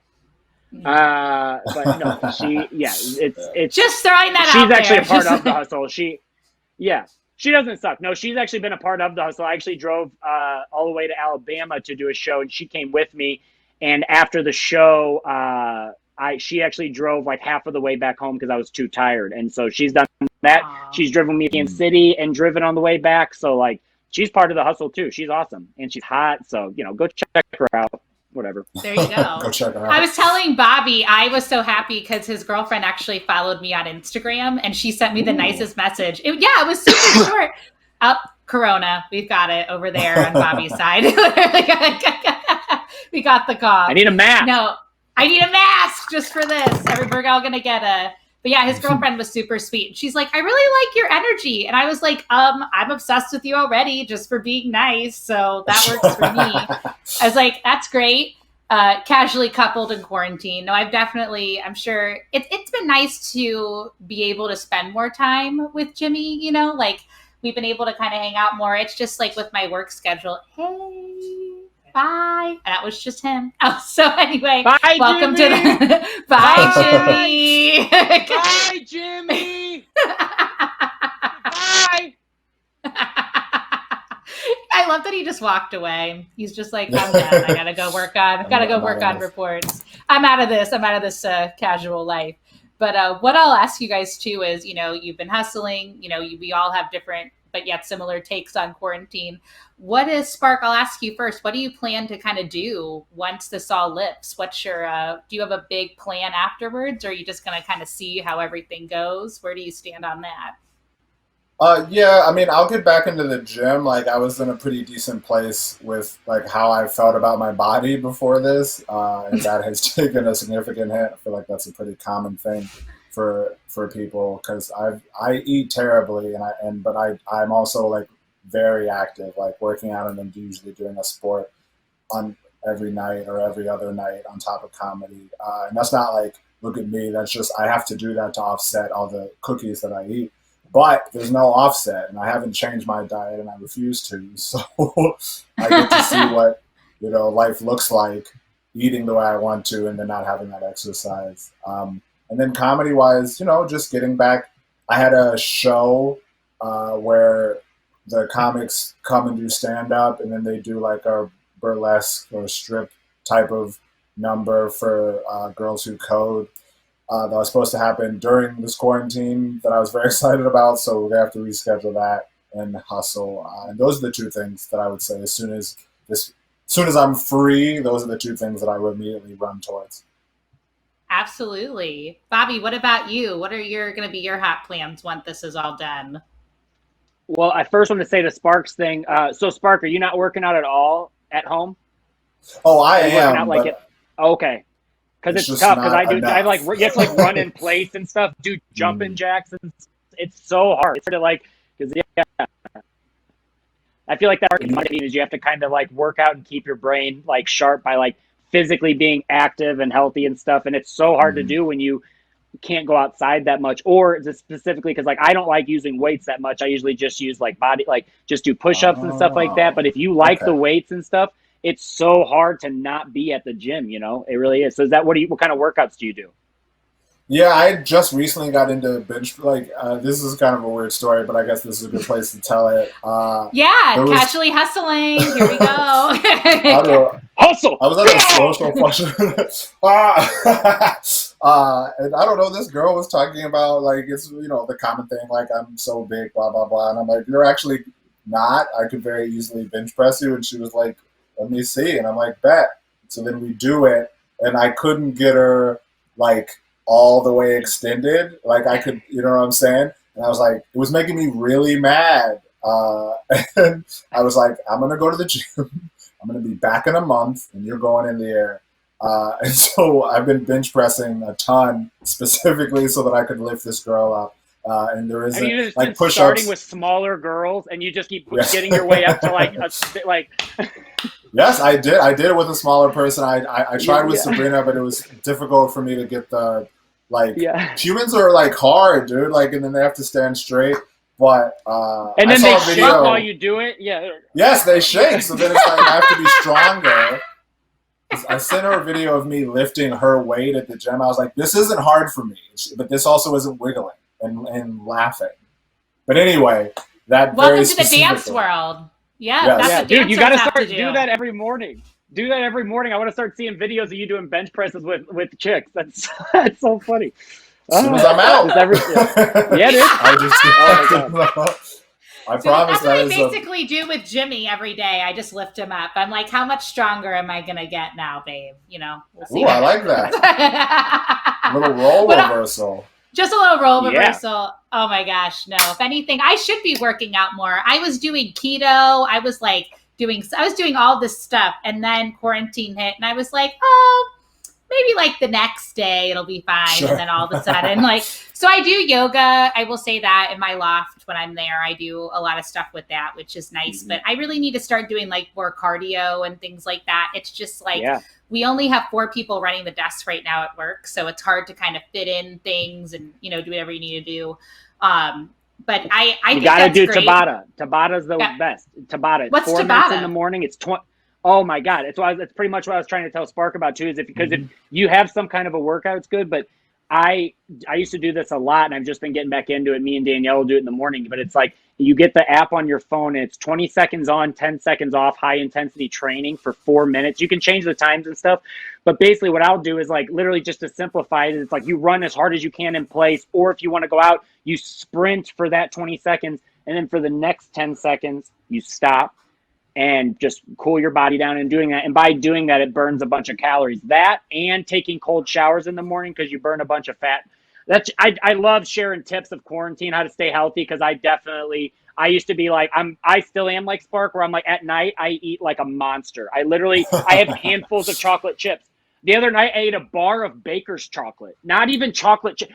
But no, it's just throwing that she's out there. She's actually a part of the hustle. She doesn't suck. No, she's actually been a part of the hustle. I actually drove all the way to Alabama to do a show, and she came with me. And after the show, she actually drove like half of the way back home because I was too tired. And so she's done that. Aww. She's driven me in city and driven on the way back. So like, she's part of the hustle too. She's awesome and she's hot. So, go check her out. Whatever. There you go. Go check her out. I was telling Bobby, I was so happy because his girlfriend actually followed me on Instagram and she sent me the nicest message. It was super short. Corona. We've got it over there on Bobby's side. We got the cough. I need a mask. No, I need a mask just for this. We're all going to get a... But yeah, his girlfriend was super sweet. She's like, I really like your energy. And I was like, I'm obsessed with you already just for being nice. So that works for me. I was like, that's great. Casually coupled in quarantine. No, I'm sure it's been nice to be able to spend more time with Jimmy, like we've been able to kind of hang out more. It's just like with my work schedule. Hey. Bye. And that was just him. So anyway, bye, welcome Jimmy. To the bye, Jimmy. Bye, Jimmy. Bye. I love that he just walked away. He's just like, I'm done. I gotta go work on reports. I'm out of this casual life. But what I'll ask you guys too is, you've been hustling. We all have different but yet similar takes on quarantine. What is Spark? I'll ask you first. What do you plan to kind of do once this all lifts? What's your, do you have a big plan afterwards, or are you just going to kind of see how everything goes? Where do you stand on that? Yeah, I mean, I'll get back into the gym. Like, I was in a pretty decent place with like how I felt about my body before this, and that has taken a significant hit. I feel like that's a pretty common thing for people because I eat terribly, but I'm also like very active, like working out, and then usually doing a sport on every night or every other night on top of comedy. And that's not like, look at me. That's just, I have to do that to offset all the cookies that I eat. But there's no offset, and I haven't changed my diet, and I refuse to. So I get to see what life looks like eating the way I want to, and then not having that exercise. And then comedy-wise, just getting back. I had a show where the comics come and do stand-up, and then they do like a burlesque or strip type of number for Girls Who Code. That was supposed to happen during this quarantine that I was very excited about, so we're going to have to reschedule that and hustle. And those are the two things that I would say as soon as I'm free, those are the two things that I would immediately run towards. Absolutely. Bobby, what about you? What are going to be your hot plans once this is all done? Well, I first want to say the Sparks thing. So Spark, are you not working out at all at home? Oh, I am. Okay. Because it's tough. Because you have to like run in place and stuff, do jumping jacks, and it's so hard. It's sort of because I feel like that is you have to kind of like work out and keep your brain like sharp by like physically being active and healthy and stuff. And it's so hard to do when you can't go outside that much, or just specifically because like I don't like using weights that much. I usually just use just do push-ups and stuff like that. But if you like the weights and stuff, it's so hard to not be at the gym, it really is. So is that what kind of workouts do you do? Yeah, I just recently got into bench. This is kind of a weird story, but I guess this is a good place to tell it. Casually hustling. Here we go. Hustle. I was at a social function. And I don't know, this girl was talking about, like, it's, the common thing, like, I'm so big, blah, blah, blah. And I'm like, you're actually not. I could very easily bench press you. And she was like, let me see. And I'm like, bet. So then we do it. And I couldn't get her, like, all the way extended. Like, I could, you know what I'm saying? And I was like, it was making me really mad. And I was like, I'm going to go to the gym. I'm going to be back in a month, and you're going in the air. And so I've been bench pressing a ton, specifically so that I could lift this girl up. And there isn't, you just like, push-ups. Starting with smaller girls, and you just keep getting your way up to like. Yes, I did. I did it with a smaller person. I tried with Sabrina, but it was difficult for me to get the, like, humans are, like, hard, dude. Like, and then they have to stand straight. But and then they shake while you do it. Yeah. Yes, they shake. So then it's like I have to be stronger. I sent her a video of me lifting her weight at the gym. I was like, this isn't hard for me, but this also isn't wiggling and laughing. But anyway, welcome to the dance world. Yeah, yes. That's dude, you got to start do that every morning. Do that every morning. I want to start seeing videos of you doing bench presses with chicks. That's so funny. As soon as I'm out. Yeah, dude. I promise that's what I basically do with Jimmy every day. I just lift him up. I'm like, how much stronger am I going to get now, babe? We'll see. Ooh, I like that. A little role reversal. Just a little role reversal. Oh my gosh, no. If anything, I should be working out more. I was doing keto. I was doing all this stuff, and then quarantine hit, and I was like, oh, maybe like the next day it'll be fine. Sure. And then all of a sudden, so I do yoga. I will say that in my loft when I'm there, I do a lot of stuff with that, which is nice. Mm-hmm. But I really need to start doing like more cardio and things like that. It's just like, we only have 4 people running the desks right now at work. So it's hard to kind of fit in things and, do whatever you need to do. But I think you gotta do great. Tabata. Tabata's the best. Tabata. What's 4 Tabata? minutes in the morning. It's 20. Oh my God. It's pretty much what I was trying to tell Spark about too, is because if you have some kind of a workout, it's good. But I used to do this a lot, and I've just been getting back into it. Me and Danielle will do it in the morning, but it's like you get the app on your phone and it's 20 seconds on, 10 seconds off, high intensity training for 4 minutes. You can change the times and stuff. But basically what I'll do is like literally just to simplify it, it's like you run as hard as you can in place, or if you want to go out, you sprint for that 20 seconds. And then for the next 10 seconds, you stop and just cool your body down and doing that. And by doing that, it burns a bunch of calories. That and taking cold showers in the morning, because you burn a bunch of fat. I love sharing tips of quarantine, how to stay healthy, because I used to be like, I still am like Spark, where I'm like at night, I eat like a monster. I have handfuls of chocolate chips. The other night, I ate a bar of Baker's chocolate. Not even chocolate chip.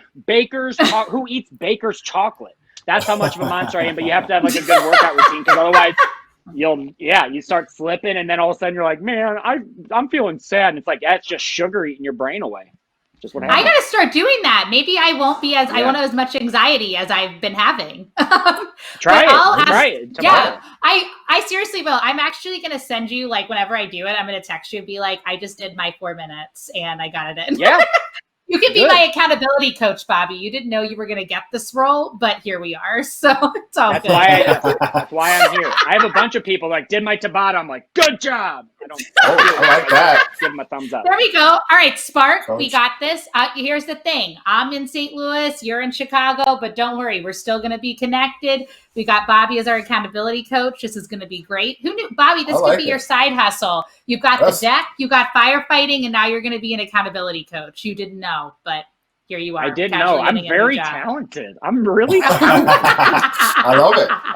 Who eats Baker's chocolate? That's how much of a monster I am. But you have to have like a good workout routine, because otherwise you start slipping, and then all of a sudden you're like, man, I'm feeling sad. And it's like, that's just sugar eating your brain away. Just what happens. I gotta start doing that. Maybe I won't be I won't have as much anxiety as I've been having. Try it. Yeah, I seriously will. I'm actually gonna send you, like, whenever I do it, I'm gonna text you and be like, I just did my 4 minutes and I got it in. Yeah. You can be my accountability coach, Bobby. You didn't know you were going to get this role, but here we are. So it's all good. That's why I'm here. I have a bunch of people like, did my Tabata. I'm like, good job. I like that. Give them a thumbs up. There we go. All right, Spark, coach. We got this. Here's the thing. I'm in St. Louis. You're in Chicago, but don't worry. We're still going to be connected. We got Bobby as our accountability coach. This is going to be great. Who knew, Bobby, this could be your side hustle. You've got the deck, you got firefighting, and now you're going to be an accountability coach. You didn't know, but here you are. I didn't know. I'm very talented. I'm really talented. I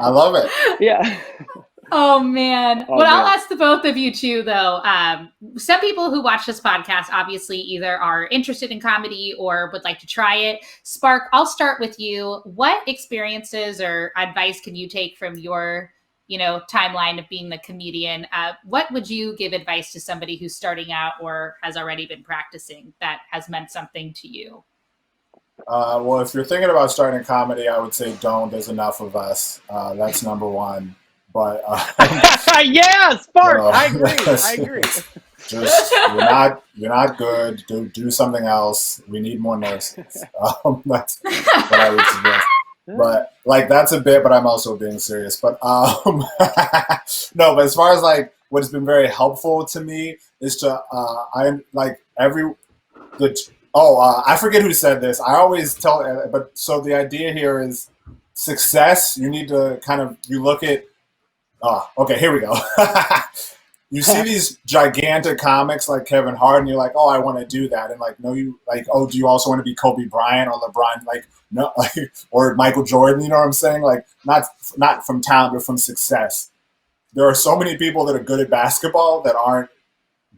love it. Yeah. Oh, man. I'll ask the both of you too, though. Some people who watch this podcast obviously either are interested in comedy or would like to try it. Spark, I'll start with you. What experiences or advice can you take from your, timeline of being the comedian? What would you give advice to somebody who's starting out or has already been practicing that has meant something to you? Well, if you're thinking about starting comedy, I would say don't. There's enough of us. That's number one. But yeah, Spark. I agree. Just you're not good. Do something else. We need more nurses. That's what I would suggest. But like that's a bit. But I'm also being serious. But no. But as far as like what has been very helpful to me is to I forget who said this. I always tell, but so the idea here is success. You need to you look at. Oh, okay, here we go. You see these gigantic comics like Kevin Hart, and you're like, oh, I want to do that. And like, no, you like, oh, do you also want to be Kobe Bryant or LeBron? Like, no, like, or Michael Jordan. You know what I'm saying? Like, not from talent, but from success. There are so many people that are good at basketball that aren't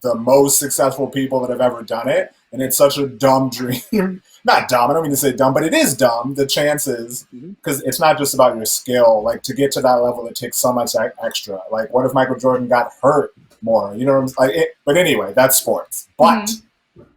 the most successful people that have ever done it. And it's such a dumb dream. Not dumb, I don't mean to say dumb, but it is dumb, the chances, because it's not just about your skill. Like, to get to that level, it takes so much extra. Like, what if Michael Jordan got hurt more? You know what I'm saying? Like, but anyway, that's sports. But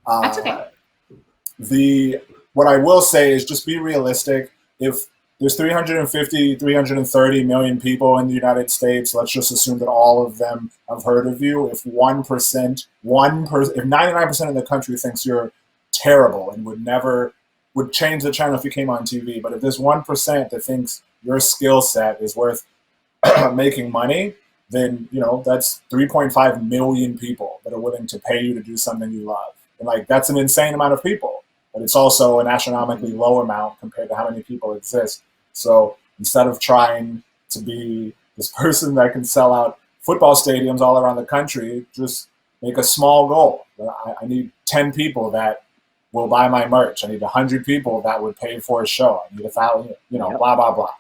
that's okay. What I will say is just be realistic. If there's 350, 330 million people in the United States, let's just assume that all of them have heard of you. If 1%, if 99% of the country thinks you're terrible and would change the channel if you came on TV, but if there's 1% that thinks your skill set is worth making money, then that's 3.5 million people that are willing to pay you to do something you love. And like, that's an insane amount of people, but it's also an astronomically low amount compared to how many people exist. So instead of trying to be this person that can sell out football stadiums all around the country, just make a small goal. I need 10 people that will buy my merch. I need 100 people that would pay for a show. I need 1,000, blah, blah, blah.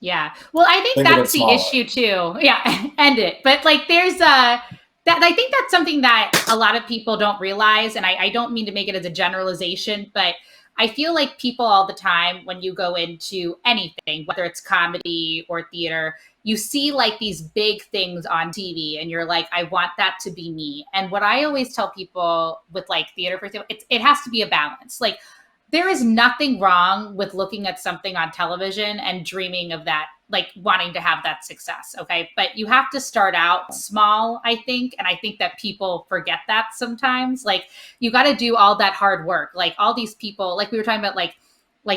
Yeah. Well, I think that's the issue too. Yeah. End it. But like, there's I think that's something that a lot of people don't realize. And I don't mean to make it as a generalization, but I feel like people all the time, when you go into anything, whether it's comedy or theater, you see like these big things on TV and you're like, I want that to be me. And what I always tell people with like theater, for example, it has to be a balance. Like, there is nothing wrong with looking at something on television and dreaming of that, like wanting to have that success. Okay. But you have to start out small, I think. And I think that people forget that sometimes. Like, you got to do all that hard work. Like, all these people, like we were talking about, like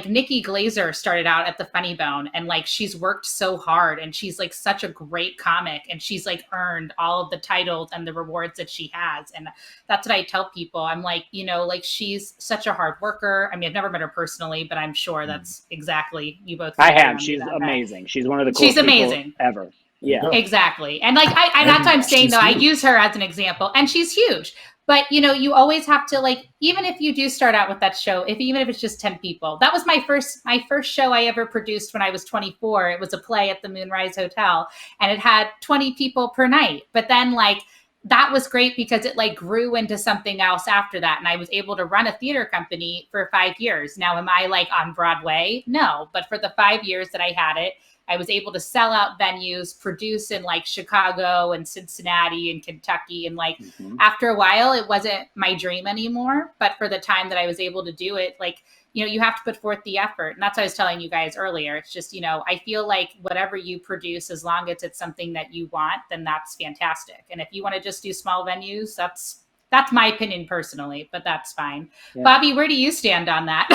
Nikki Glazer started out at the Funny Bone, and like, she's worked so hard, and she's like such a great comic, and she's like earned all of the titles and the rewards that she has. And that's what I tell people. I'm like, like, she's such a hard worker. I mean, I've never met her personally, but I'm sure that's exactly, you both. I have. She's amazing. She's one of the coolest people ever. Yeah, exactly. And like, that's what I'm saying though. I use her as an example, and she's huge. But, you always have to, like, even if you do start out with that show, even if it's just 10 people, that was my first show I ever produced when I was 24. It was a play at the Moonrise Hotel, and it had 20 people per night. But then, like, that was great because it like grew into something else after that. And I was able to run a theater company for 5 years. Now, am I like on Broadway? No, but for the 5 years that I had it, I was able to sell out venues, produce in like Chicago and Cincinnati and Kentucky. And like, after a while, it wasn't my dream anymore. But for the time that I was able to do it, like, you have to put forth the effort. And that's what I was telling you guys earlier. It's just, I feel like whatever you produce, as long as it's something that you want, then that's fantastic. And if you want to just do small venues, that's my opinion personally, but that's fine. Yeah. Bobby, where do you stand on that?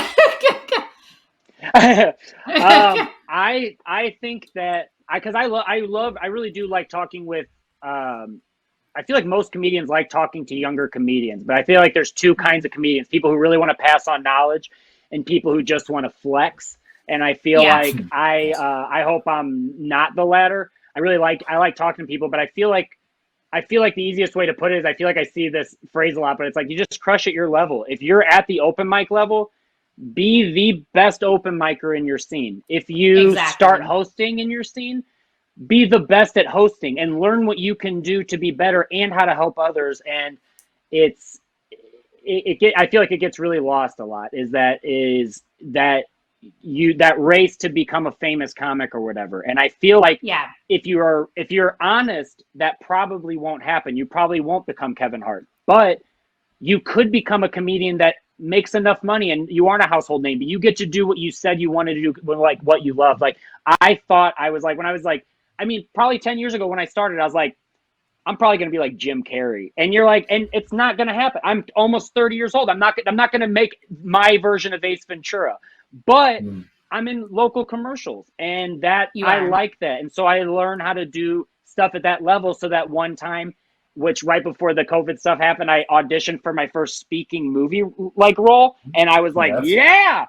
I think that I really do like talking with, I feel like most comedians like talking to younger comedians, but I feel like there's two kinds of comedians: people who really want to pass on knowledge and people who just want to flex. And I feel like I hope I'm not the latter. I like talking to people, but I feel like the easiest way to put it is, I feel like I see this phrase a lot, but it's like, you just crush at your level. If you're at the open mic level, be the best open micer in your scene. If you start hosting in your scene, be the best at hosting and learn what you can do to be better and how to help others. And I feel like it gets really lost a lot, is that race to become a famous comic or whatever. And I feel like if you're honest, that probably won't happen. You probably won't become Kevin Hart, but you could become a comedian that makes enough money and you aren't a household name, but you get to do what you said you wanted to do, like what you love. Like, I thought I was like, when I was like, I mean, probably 10 years ago when I started, I was like, I'm probably going to be like Jim Carrey. And you're like, and it's not going to happen. I'm almost 30 years old. I'm not going to make my version of Ace Ventura, but I'm in local commercials, and I like that. And so I learned how to do stuff at that level, so that one time which right before the COVID stuff happened, I auditioned for my first speaking movie like role. And I was like, yeah.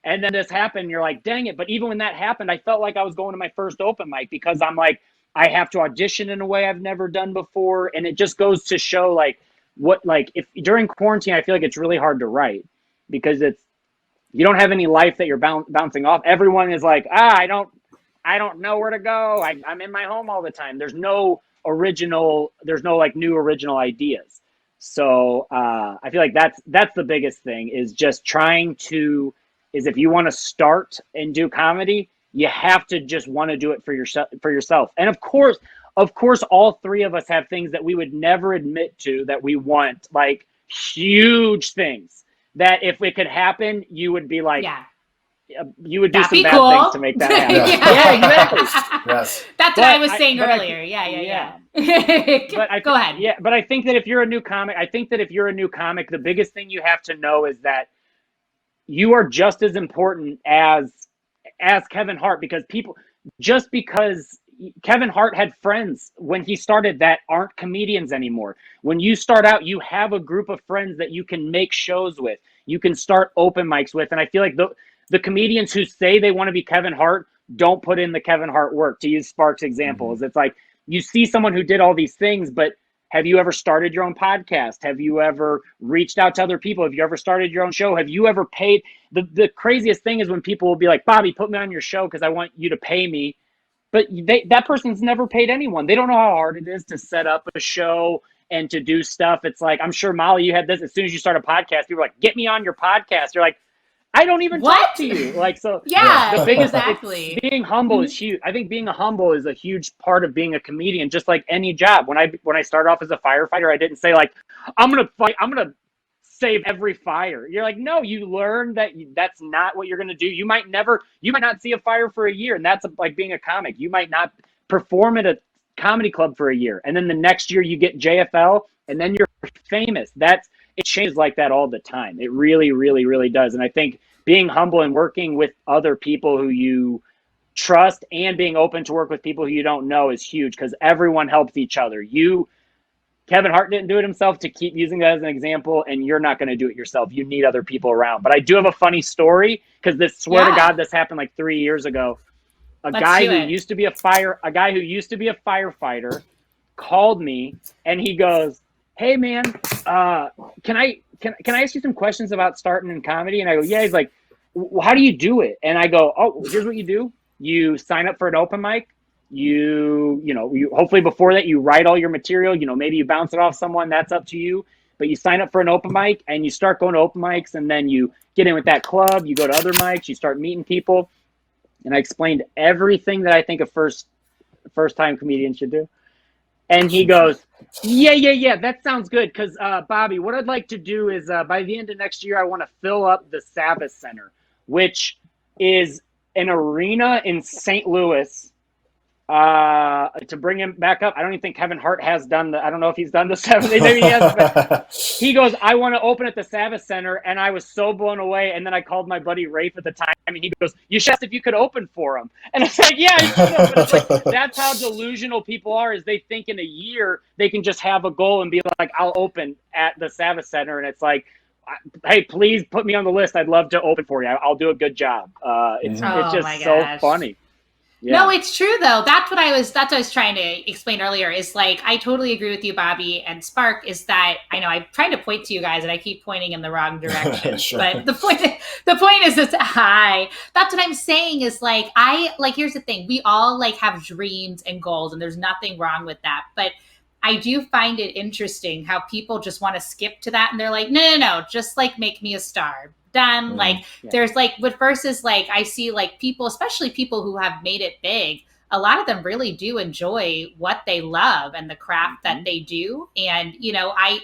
And then this happened. And you're like, dang it. But even when that happened, I felt like I was going to my first open mic because I'm like, I have to audition in a way I've never done before. And it just goes to show like what, like if during quarantine, I feel like it's really hard to write because you don't have any life that you're bouncing off. Everyone is like, I don't know where to go. I'm in my home all the time. There's no like new original ideas. So I feel like that's the biggest thing is just is if you want to start and do comedy, you have to just want to do it for yourself. And of course, all three of us have things that we would never admit to that we want, like huge things that if it could happen, you would be like, you would do some bad things to make that happen. Yeah, exactly. Yes. That's what I was saying earlier. Yeah. But go ahead. Yeah, but I think that if you're a new comic, the biggest thing you have to know is that you are just as important as Kevin Hart, because because Kevin Hart had friends when he started that aren't comedians anymore. When you start out, you have a group of friends that you can make shows with, you can start open mics with. And I feel like the comedians who say they want to be Kevin Hart don't put in the Kevin Hart work. To use Spark's examples, It's like you see someone who did all these things, but have you ever started your own podcast? Have you ever reached out to other people? Have you ever started your own show? Have you ever paid? The craziest thing is when people will be like, Bobby, put me on your show because I want you to pay me. But that person's never paid anyone. They don't know how hard it is to set up a show and to do stuff. It's like, I'm sure, Molly, you had this. As soon as you start a podcast, people are like, get me on your podcast. You're like, I don't even talk to you. Like, so yeah, the biggest, exactly. Being humble is huge. I think being humble is a huge part of being a comedian, just like any job. When I started off as a firefighter, I didn't say like, I'm going to save every fire. You're like, no, you learn that's not what you're going to do. You might not see a fire for a year. And that's like being a comic. You might not perform at a comedy club for a year. And then the next year you get JFL and then you're famous. It changes like that all the time. It really, really, really does. And I think being humble and working with other people who you trust and being open to work with people who you don't know is huge because everyone helps each other. Kevin Hart didn't do it himself, to keep using that as an example, and you're not going to do it yourself. You need other people around. But I do have a funny story because swear to God, this happened like 3 years ago. A guy who used to be a firefighter called me and he goes, hey man, can I ask you some questions about starting in comedy? And I go, yeah. He's like, how do you do it? And I go, oh, here's what you do. You sign up for an open mic. You hopefully before that you write all your material, maybe you bounce it off someone, that's up to you. But you sign up for an open mic and you start going to open mics, and then you get in with that club, you go to other mics, you start meeting people. And I explained everything that I think a first time comedian should do. And he goes, yeah, that sounds good. Because, Bobby, what I'd like to do is by the end of next year, I want to fill up the Savas Center, which is an arena in St. Louis. To bring him back up, I don't even think Kevin Hart has done I don't know if he's done the 70, maybe he has, but he goes, I want to open at the Savas Center, and I was so blown away. And then I called my buddy Rafe at the time, and he goes, you should ask if you could open for him. And I was like, yeah, you should have. But it's like, that's how delusional people are, is they think in a year they can just have a goal and be like, I'll open at the Savas Center. And it's like, hey, please put me on the list. I'd love to open for you. I'll do a good job. It's just so funny. Yeah. No, it's true though. That's what I was trying to explain earlier, is like, I totally agree with you, Bobby and Spark, is that I know I'm trying to point to you guys and I keep pointing in the wrong direction. Sure. But the point is that's what I'm saying, is like, here's the thing. We all like have dreams and goals, and there's nothing wrong with that. But I do find it interesting how people just want to skip to that, and they're like, no, just like make me a star. Done. There's like, but versus like, I see like people, especially people who have made it big, a lot of them really do enjoy what they love and the craft that they do. And, I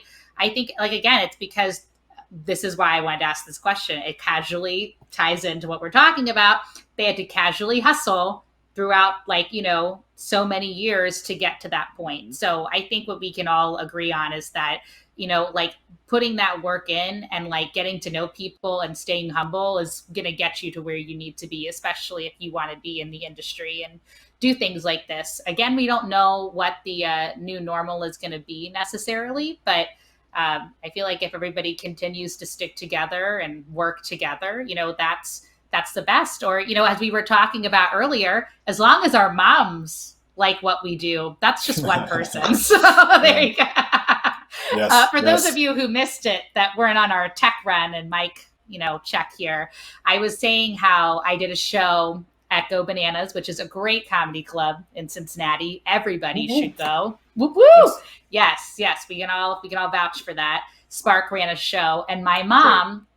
think, like, again, it's because this is why I wanted to ask this question. It casually ties into what we're talking about. They had to casually hustle throughout, like, so many years to get to that point. So I think what we can all agree on is that, like, putting that work in and like getting to know people and staying humble is going to get you to where you need to be, especially if you want to be in the industry and do things like this. Again, we don't know what the new normal is going to be necessarily, but I feel like if everybody continues to stick together and work together, you know, that's the best. Or, you know, as we were talking about earlier, as long as our moms like what we do, that's just one person. So there you go. Yes, for those of you who missed it, that weren't on our tech run, and Mike, you know, check here, I was saying how I did a show at Go Bananas, which is a great comedy club in Cincinnati. Everybody should go. Whoop woo! Yes, we can all vouch for that. Spark ran a show, and my mom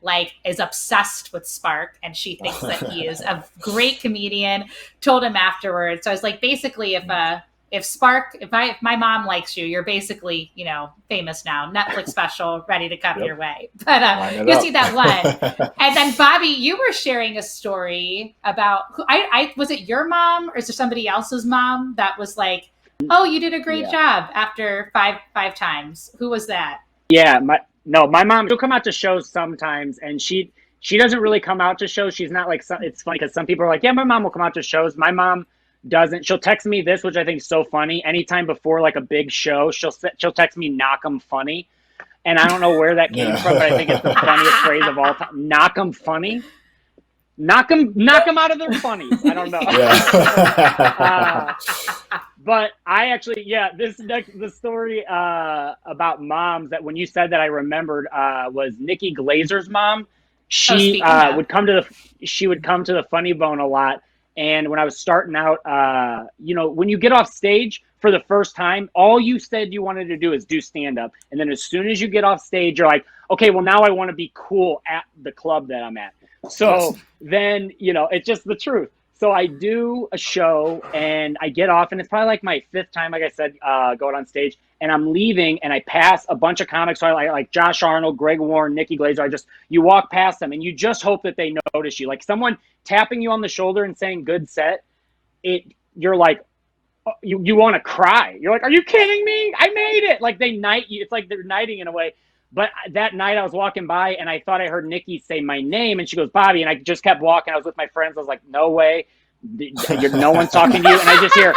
is obsessed with Spark, and she thinks that he is a great comedian. Told him afterwards. So I was like, basically, if my mom likes you, you're basically, you know, famous now. Netflix special ready to come your way. But you'll see that one. And then Bobby, you were sharing a story about I was it your mom or is there somebody else's mom that was like, oh, you did a great job after five times. Who was that? Yeah, my mom, she'll come out to shows sometimes, and she doesn't really come out to shows. She's not like, it's funny because some people are like, yeah, my mom will come out to shows. My mom doesn't. She'll text me this, which I think is so funny. Anytime before like a big show, she'll text me, knock 'em funny. And I don't know where that came from, but I think it's the funniest phrase of all time. Knock 'em funny. Knock 'em out of their funnies. I don't know. But I actually, the story about moms that when you said that I remembered was Nikki Glazer's mom. She would come to the Funny Bone a lot. And when I was starting out, you know, when you get off stage for the first time, all you said you wanted to do is do stand-up. And then as soon as you get off stage, you're like, okay, well, now I want to be cool at the club that I'm at. So then, you know, it's just the truth. So I do a show and I get off, and it's probably like my fifth time, like I said, going on stage, and I'm leaving and I pass a bunch of comics. So I like Josh Arnold, Greg Warren, Nikki Glazer. You walk past them and you just hope that they notice you. Like someone tapping you on the shoulder and saying good set, you're like, you want to cry. You're like, are you kidding me? I made it. Like they knight you. It's like they're knighting in a way. But that night I was walking by and I thought I heard Nikki say my name, and she goes, Bobby. And I just kept walking. I was with my friends. I was like, no way. No one's talking to you. And I just hear,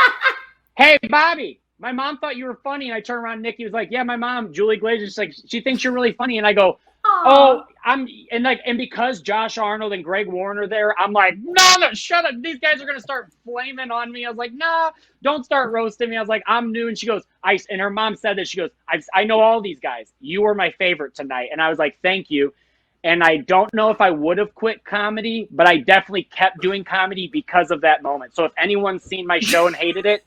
hey, Bobby, my mom thought you were funny. And I turn around, Nikki was like, yeah, my mom, Julie Glazer, she's like, she thinks you're really funny. And I go, oh, and because Josh Arnold and Greg Warren are there, I'm like, no, shut up. These guys are going to start flaming on me. I was like, no, don't start roasting me. I was like, I'm new. And she goes, and her mom said that, she goes, I know all these guys. You were my favorite tonight. And I was like, thank you. And I don't know if I would have quit comedy, but I definitely kept doing comedy because of that moment. So if anyone's seen my show and hated it,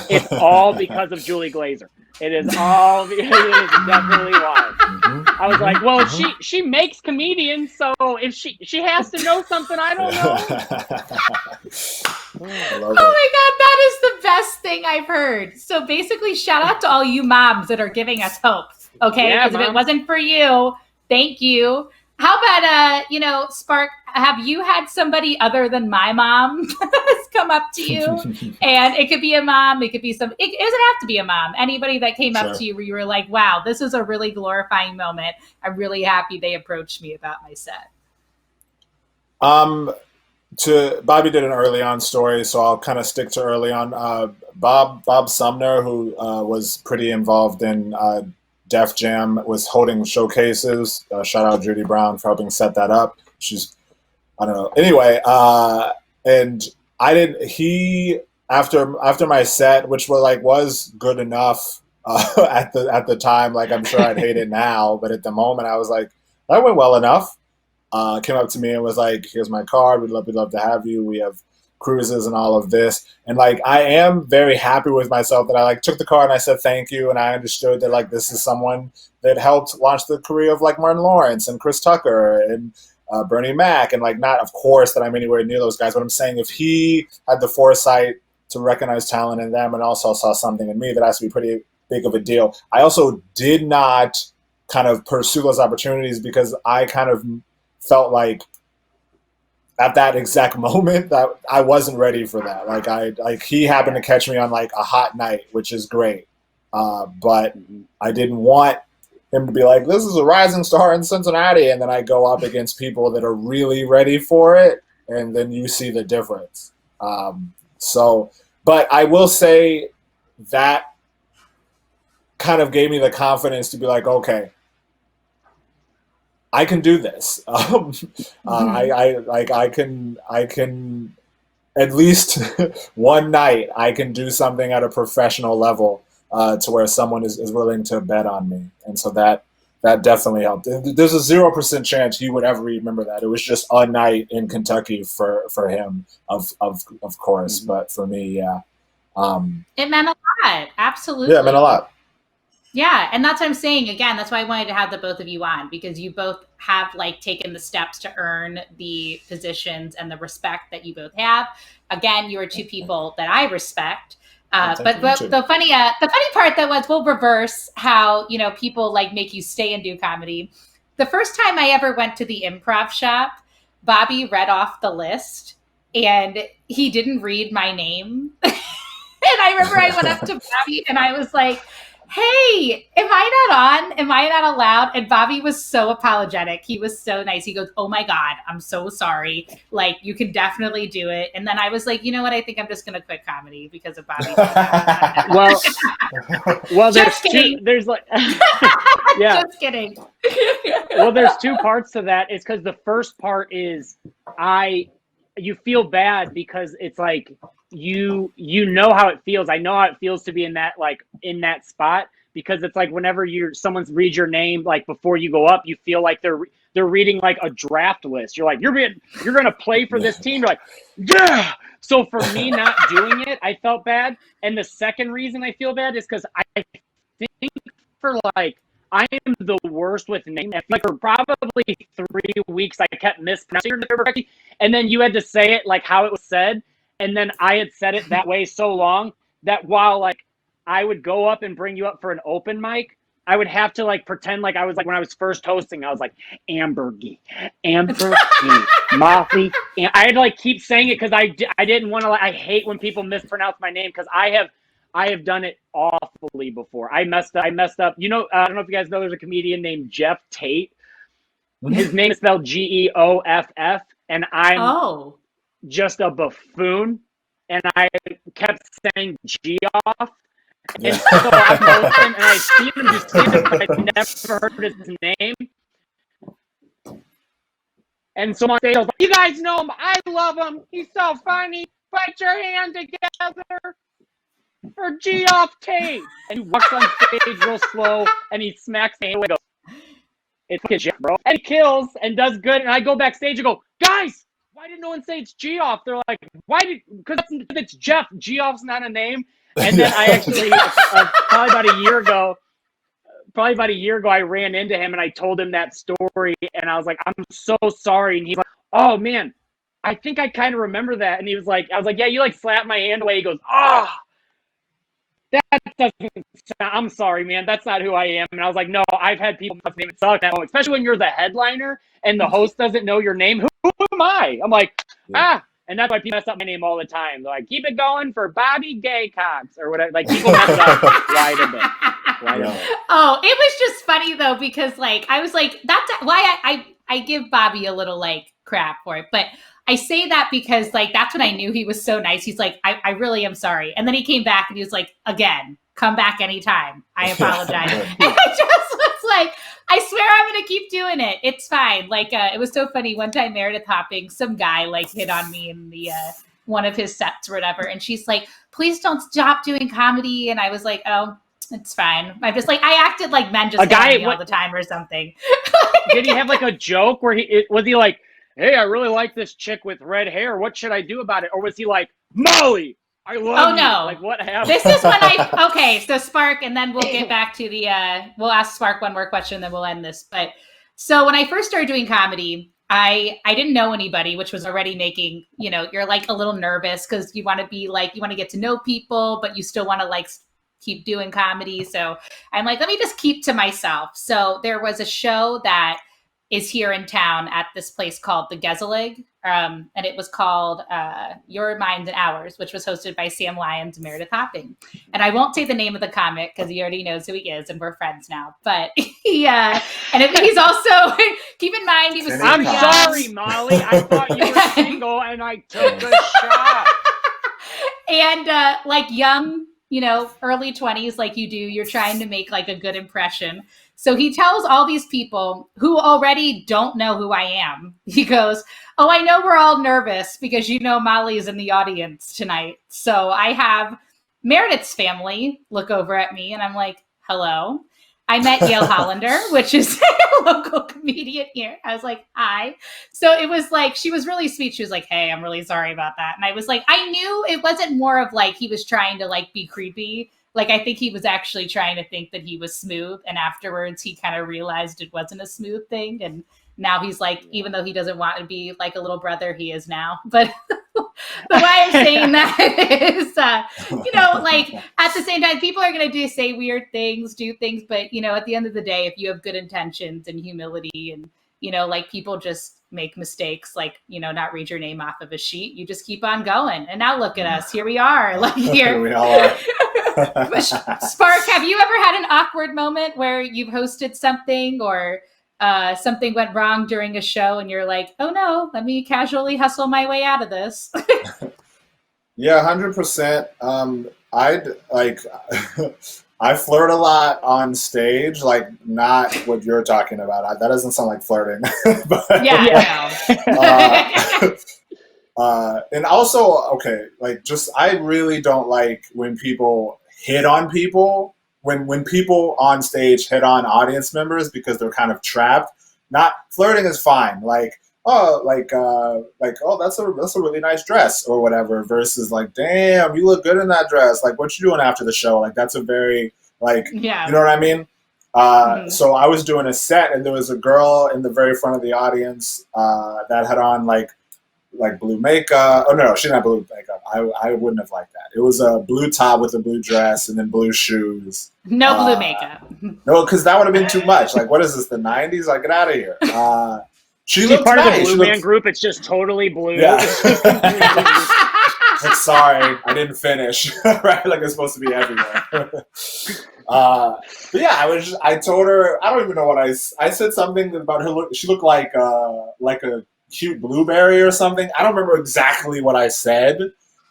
it's all because of Julie Glazer. It is definitely why. I was like, well, she makes comedians, so if she has to know something I don't know. Oh my God, that is the best thing I've heard. So basically, shout out to all you moms that are giving us hope. Okay, because if it wasn't for you, thank you. How about, Spark, have you had somebody other than my mom come up to you? And it could be a mom, it doesn't have to be a mom. Anybody that came up to you where you were like, wow, this is a really glorifying moment. I'm really happy they approached me about my set. Bobby did an early on story, so I'll kind of stick to early on. Bob Sumner, who was pretty involved in Def Jam, was holding showcases. Shout out Judy Brown for helping set that up. I don't know. Anyway, and after my set, which was good enough at the time. Like I'm sure I'd hate it now, but at the moment I was like, that went well enough. Came up to me and was like, here's my card. We'd love to have you. We have cruises and all of this. And I am very happy with myself that I took the card and I said thank you. And I understood that this is someone that helped launch the career of Martin Lawrence and Chris Tucker and Bernie Mac. And not, of course, that I'm anywhere near those guys, but I'm saying if he had the foresight to recognize talent in them and also saw something in me, that has to be pretty big of a deal. I also did not kind of pursue those opportunities because I kind of felt like at that exact moment that I wasn't ready for that. He happened to catch me on a hot night, which is great. But I didn't want him to be like, this is a rising star in Cincinnati. And then I go up against people that are really ready for it. And then you see the difference. So But I will say that kind of gave me the confidence to be like, okay, I can do this. I can at least one night I can do something at a professional level to where someone is willing to bet on me, and so that definitely helped. There's a 0% chance he would ever remember that. It was just a night in Kentucky for him, of course, but for me, yeah, it meant a lot. Absolutely, yeah, it meant a lot. Yeah, and that's what I'm saying. Again, that's why I wanted to have the both of you on, because you both have like taken the steps to earn the positions and the respect that you both have. Again, you are two people that I respect. But the funny part that was, we'll reverse how, you know, people like make you stay and do comedy. The first time I ever went to the improv shop, Bobby read off the list and he didn't read my name. And I remember I went up to Bobby and I was like, hey, am I not on? Am I not allowed? And Bobby was so apologetic. He was so nice. He goes, oh my God, I'm so sorry. Like, you can definitely do it. And then I was like, you know what? I think I'm just going to quit comedy because of Bobby. well, there's like, yeah. Just kidding. Well, there's two parts to that. It's because the first part is you feel bad because it's like, you know how it feels. I know how it feels to be in that spot, because it's like whenever someone reads your name, like before you go up, you feel like they're reading like a draft list. You're like, you're going to play for this team. You're like, yeah. So for me not doing it, I felt bad. And the second reason I feel bad is because I think for like, I am the worst with names. Like for probably 3 weeks, I kept mispronouncing your name, and then you had to say it like how it was said. And then I had said it that way so long that while like I would go up and bring you up for an open mic, I would have to like pretend like I was like when I was first hosting, I was like Ambergy, Molly. And I had to like keep saying it because I didn't want to. I hate when people mispronounce my name because I have done it awfully before. I messed up. You know, I don't know if you guys know, there's a comedian named Jeff Tate. His name is spelled Geoff, and I'm just a buffoon, and I kept saying Geoff, and so I'm hosting, and I see him do stand-up, but I've never heard his name. And so on stage, I was like, you guys know him, I love him, he's so funny, put your hand together for Geoff Tate. And he walks on stage real slow, and he smacks me and goes, it's fucking Jeff, bro. And he kills and does good, and I go backstage and go, guys, why did no one say it's Geoff? They're like, because it's Jeff. Geoff's not a name. And then I actually, probably about a year ago, I ran into him and I told him that story. And I was like, I'm so sorry. And he's like, oh man, I think I kind of remember that. And he was like, I was like, yeah, you like slapped my hand away. He goes, that doesn't sound, I'm sorry, man. That's not who I am. And I was like, no, I've had people name it suck, especially when you're the headliner and the host doesn't know your name. Who am I? I'm like, and that's why people mess up my name all the time. They're like, keep it going for Bobby Jaycox or whatever. Like people mess up quite a bit. Oh, it was just funny though, because like I was like, that's why I give Bobby a little like crap for it, but I say that because like that's when I knew he was so nice. He's like, I really am sorry. And then he came back and he was like, again, come back anytime. I apologize. And I just was like, I swear I'm going to keep doing it. It's fine. Like, it was so funny. One time Meredith Hopping, some guy like hit on me in the one of his sets or whatever. And she's like, please don't stop doing comedy. And I was like, oh, it's fine. I'm just like, I acted like men just hit me all the time or something. Did he have like a joke where was he like, hey, I really like this chick with red hair. What should I do about it? Or was he like, Molly, I love you. No. Like, what happened? This is when so Spark, and then we'll get back to we'll ask Spark one more question, then we'll end this. But so when I first started doing comedy, I didn't know anybody, which was already making, you're like a little nervous because you want to be like, you want to get to know people, but you still want to like keep doing comedy. So I'm like, let me just keep to myself. So there was a show that is here in town at this place called the Gezelig. And it was called Your Mind and Ours, which was hosted by Sam Lyons and Meredith Hopping. And I won't say the name of the comic because he already knows who he is and we're friends now. But he's also, keep in mind, he was super I'm young. Sorry, Molly. I thought you were single and I took a shot. And like young, early 20s, like you do, you're trying to make like a good impression. So he tells all these people who already don't know who I am. He goes, "Oh, I know we're all nervous because Molly's in the audience tonight. So I have Meredith's family look over at me," and I'm like, "Hello." I met Yale Hollander, which is a local comedian here. I was like, "Hi." So it was like, she was really sweet. She was like, "Hey, I'm really sorry about that." And I was like, I knew it wasn't more of like he was trying to like be creepy. Like, I think he was actually trying to think that he was smooth. And afterwards, he kind of realized it wasn't a smooth thing. And now he's like, even though he doesn't want to be like a little brother, he is now. But the why I'm saying that is, like at the same time, people are going to say weird things, do things. But, at the end of the day, if you have good intentions and humility and, like people just make mistakes, like, not read your name off of a sheet, you just keep on going. And now look at us. Here we are. Like here we all are. Spark, have you ever had an awkward moment where you've hosted something or something went wrong during a show and you're like, "Oh no, let me casually hustle my way out of this"? Yeah, 100%. I'd like, I flirt a lot on stage, like not what you're talking about. That doesn't sound like flirting. But, Yeah. and also, okay, like just I really don't like when people hit on people. When people on stage hit on audience members because they're kind of trapped. Not flirting is fine. Like, oh, oh, that's a really nice dress or whatever. Versus like, damn, you look good in that dress. Like, what you doing after the show? Like, that's a very like, yeah. You know what I mean? So I was doing a set and there was a girl in the very front of the audience that had on like blue makeup. Oh no, she didn't have blue makeup. I wouldn't have liked that. It was a blue top with a blue dress and then blue shoes. No blue makeup. No, because that would have been too much. Like, what is this? The 90s? Like, get out of here. She She's looked part nice. of the Blue Man group. It's just totally blue. Yeah. Like, sorry, I didn't finish. Right? Like it's supposed to be everywhere. But yeah, I told her. I don't even know what I said something about her look. She looked like a cute blueberry or something. I don't remember exactly what I said,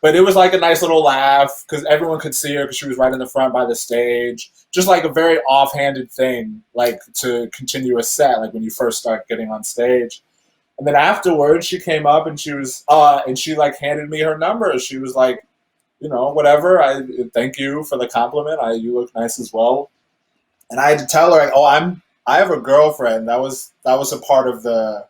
but it was like a nice little laugh because everyone could see her because she was right in the front by the stage. Just like a very offhanded thing, like to continue a set, like when you first start getting on stage. And then afterwards, she came up and she was, and she like handed me her number. She was like, whatever. I thank you for the compliment. You look nice as well. And I had to tell her, like, oh, I have a girlfriend. That was a part of the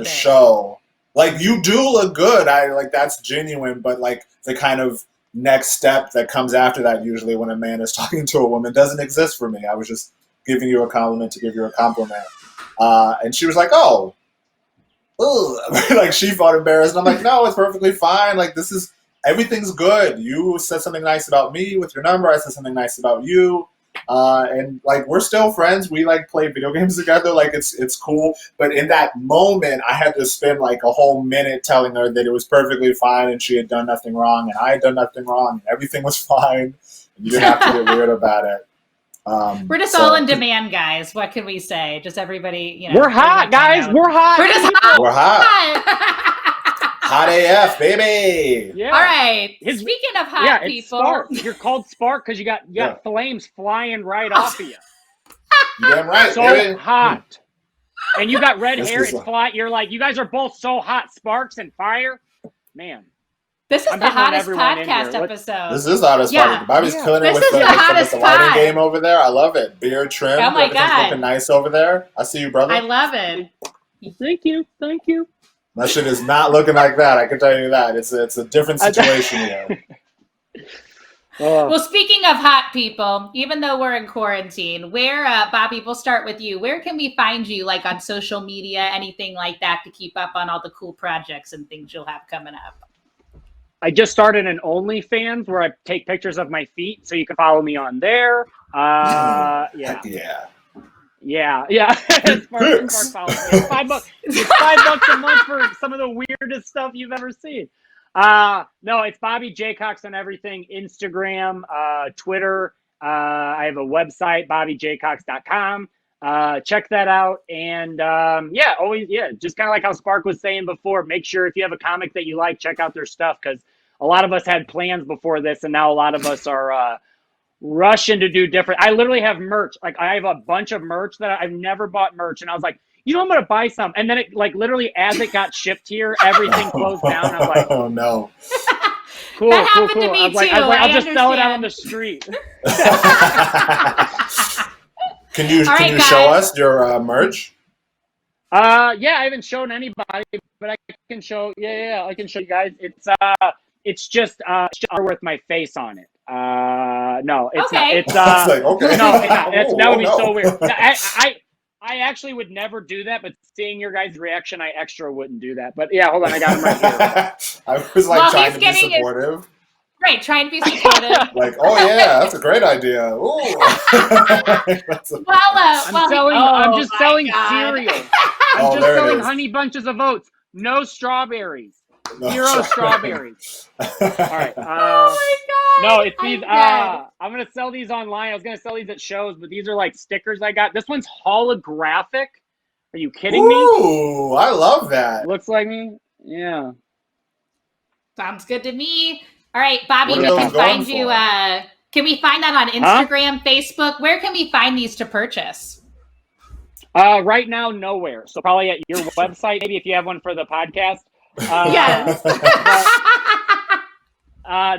show. Like, you do look good. That's genuine, but like the kind of next step that comes after that usually when a man is talking to a woman doesn't exist for me. I was just giving you a compliment to give you a compliment. And she was like, oh, like she felt embarrassed. And I'm like, no, it's perfectly fine. Like everything's good. You said something nice about me with your number. I said something nice about you. And like we're still friends. We like play video games together. Like it's cool. But in that moment, I had to spend like a whole minute telling her that it was perfectly fine and she had done nothing wrong and I had done nothing wrong and everything was fine. And you didn't have to get weird about it. We're just all in demand, guys. What can we say? Just everybody, we're hot, guys. We're hot. We're just hot. We're hot. Hot AF, baby. Yeah. All right. Speaking of hot people, Spark. You're called Spark because you got flames flying right off of you. You're damn right. So baby. Hot. And you got red hair. It's fly. You're like, you guys are both so hot, sparks and fire. Man. This is the hottest podcast episode. This is the hottest podcast. Bobby's killing it with the lighting game over there. I love it. Beard trim. Oh my God. Looking nice over there. I see you, brother. I love it. Thank you. That shit is not looking like that. I can tell you that. It's a different situation here. Well, speaking of hot people, even though we're in quarantine, where, Bobby, we'll start with you. Where can we find you, like on social media, anything like that, to keep up on all the cool projects and things you'll have coming up? I just started an OnlyFans where I take pictures of my feet, so you can follow me on there. Yeah. It's $5. It's $5 a month for some of the weirdest stuff you've ever seen. No, it's Bobby Jaycox on everything. Instagram, Twitter. I have a website, bobbyjaycox.com. Check that out. And just kind of like how Spark was saying before, make sure if you have a comic that you like, check out their stuff, because a lot of us had plans before this, and now a lot of us are rushing to do different. I literally have merch. Like, I have a bunch of merch that I've never bought merch, and I was like, I'm going to buy some. And then it, like, literally as it got shipped here, everything closed down. I was like, oh no. Cool. That happened to me I was like, too. I'll just sell it out understand. on the street. Can you show us your merch? Yeah, I haven't shown anybody, but I can show. I can show you guys. It's just with my face on it. No, it's Okay. not. It's like, okay. No, it's not. That would be so weird. No. I actually would never do that, but seeing your guys' reaction, I extra wouldn't do that. But yeah, hold on, I got him right here. I was like trying to be getting supportive. Right, trying to be supportive. Like, oh yeah, that's a great idea. Ooh. I'm just selling God. cereal. I'm just selling honey bunches of oats. No strawberries. No, Zero strawberries. All right. Oh my God. No, it's these. I'm gonna sell these online. I was gonna sell these at shows, but these are like stickers I got. This one's holographic. Are you kidding me? Ooh, I love that. Looks like me. Yeah. Sounds good to me. All right, Bobby, What are we those can find going you. for? Can we find that on Instagram, Facebook? Where can we find these to purchase? Right now, nowhere. So probably at your website, maybe if you have one for the podcast. Yes.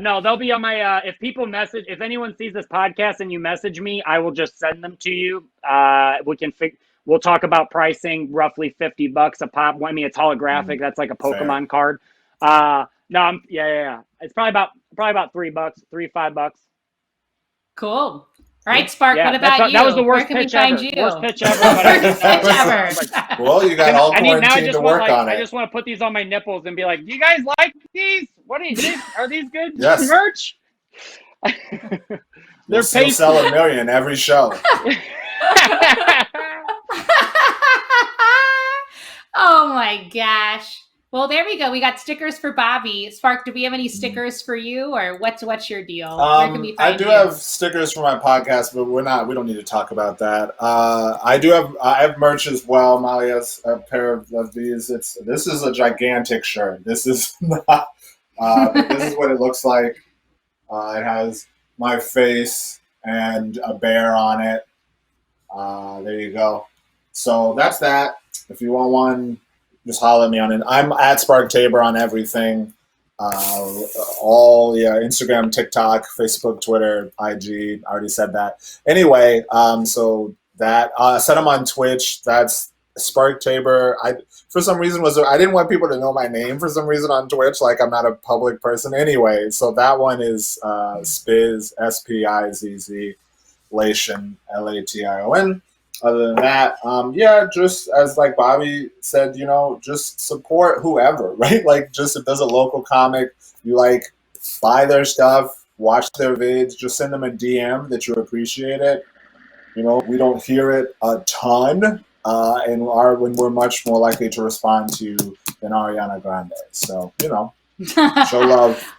No, they'll be on my. If anyone sees this podcast and you message me, I will just send them to you. We'll talk about pricing. Roughly $50 a pop. I mean, it's holographic. That's like a Pokemon card. No, it's probably about $3, $5. Cool. All right, Spark. Yeah, what about you? That was the Where worst can we pitch find ever. you? Worst pitch ever. Worst pitch ever. Well, you got all quarantine to work on it. I just want to put these on my nipples and be like, "Do you guys like these? What are these? Are these good Yes. merch?" They're still sell $1 million every show. Oh my gosh. Well, there we go. We got stickers for Bobby. Spark, do we have any stickers for you, or what's your deal? Where can we find I do you? have stickers for my podcast, but we don't need to talk about that. I have merch as well. Molly has a pair of these. This is a gigantic shirt. This is not this is what it looks like. It has my face and a bear on it. There you go. So that's that. If you want one, just holler at me on it. I'm at Spark Tabor on everything. Instagram, TikTok, Facebook, Twitter, IG. I already said that. Anyway, so that set them on Twitch. That's Spark Tabor. For some reason I didn't want people to know my name for some reason on Twitch. Like, I'm not a public person anyway. So that one is Spiz, SPIZZ, Lation, LATION. Other than that, just as like Bobby said, just support whoever, right? Like, just if there's a local comic you like, buy their stuff, watch their vids, just send them a DM that you appreciate it. We don't hear it a ton, and when we're much more likely to respond to than Ariana Grande. So, show love.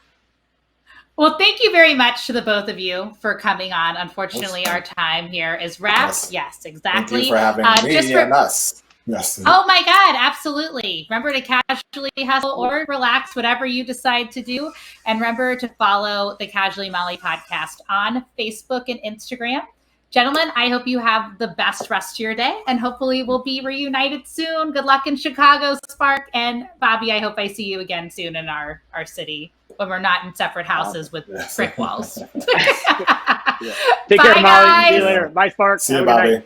Well, thank you very much to the both of you for coming on. Unfortunately, our time here is wrapped. Yes, exactly. Thank you for having me and us. Yes. Oh my God, absolutely. Remember to casually hustle or relax, whatever you decide to do. And remember to follow the Casually Molly podcast on Facebook and Instagram. Gentlemen, I hope you have the best rest of your day, and hopefully we'll be reunited soon. Good luck in Chicago, Spark. And Bobby, I hope I see you again soon in our city, when we're not in separate houses with brick walls. Take care, Molly. See you later. Bye, Spark. See you, Bobby.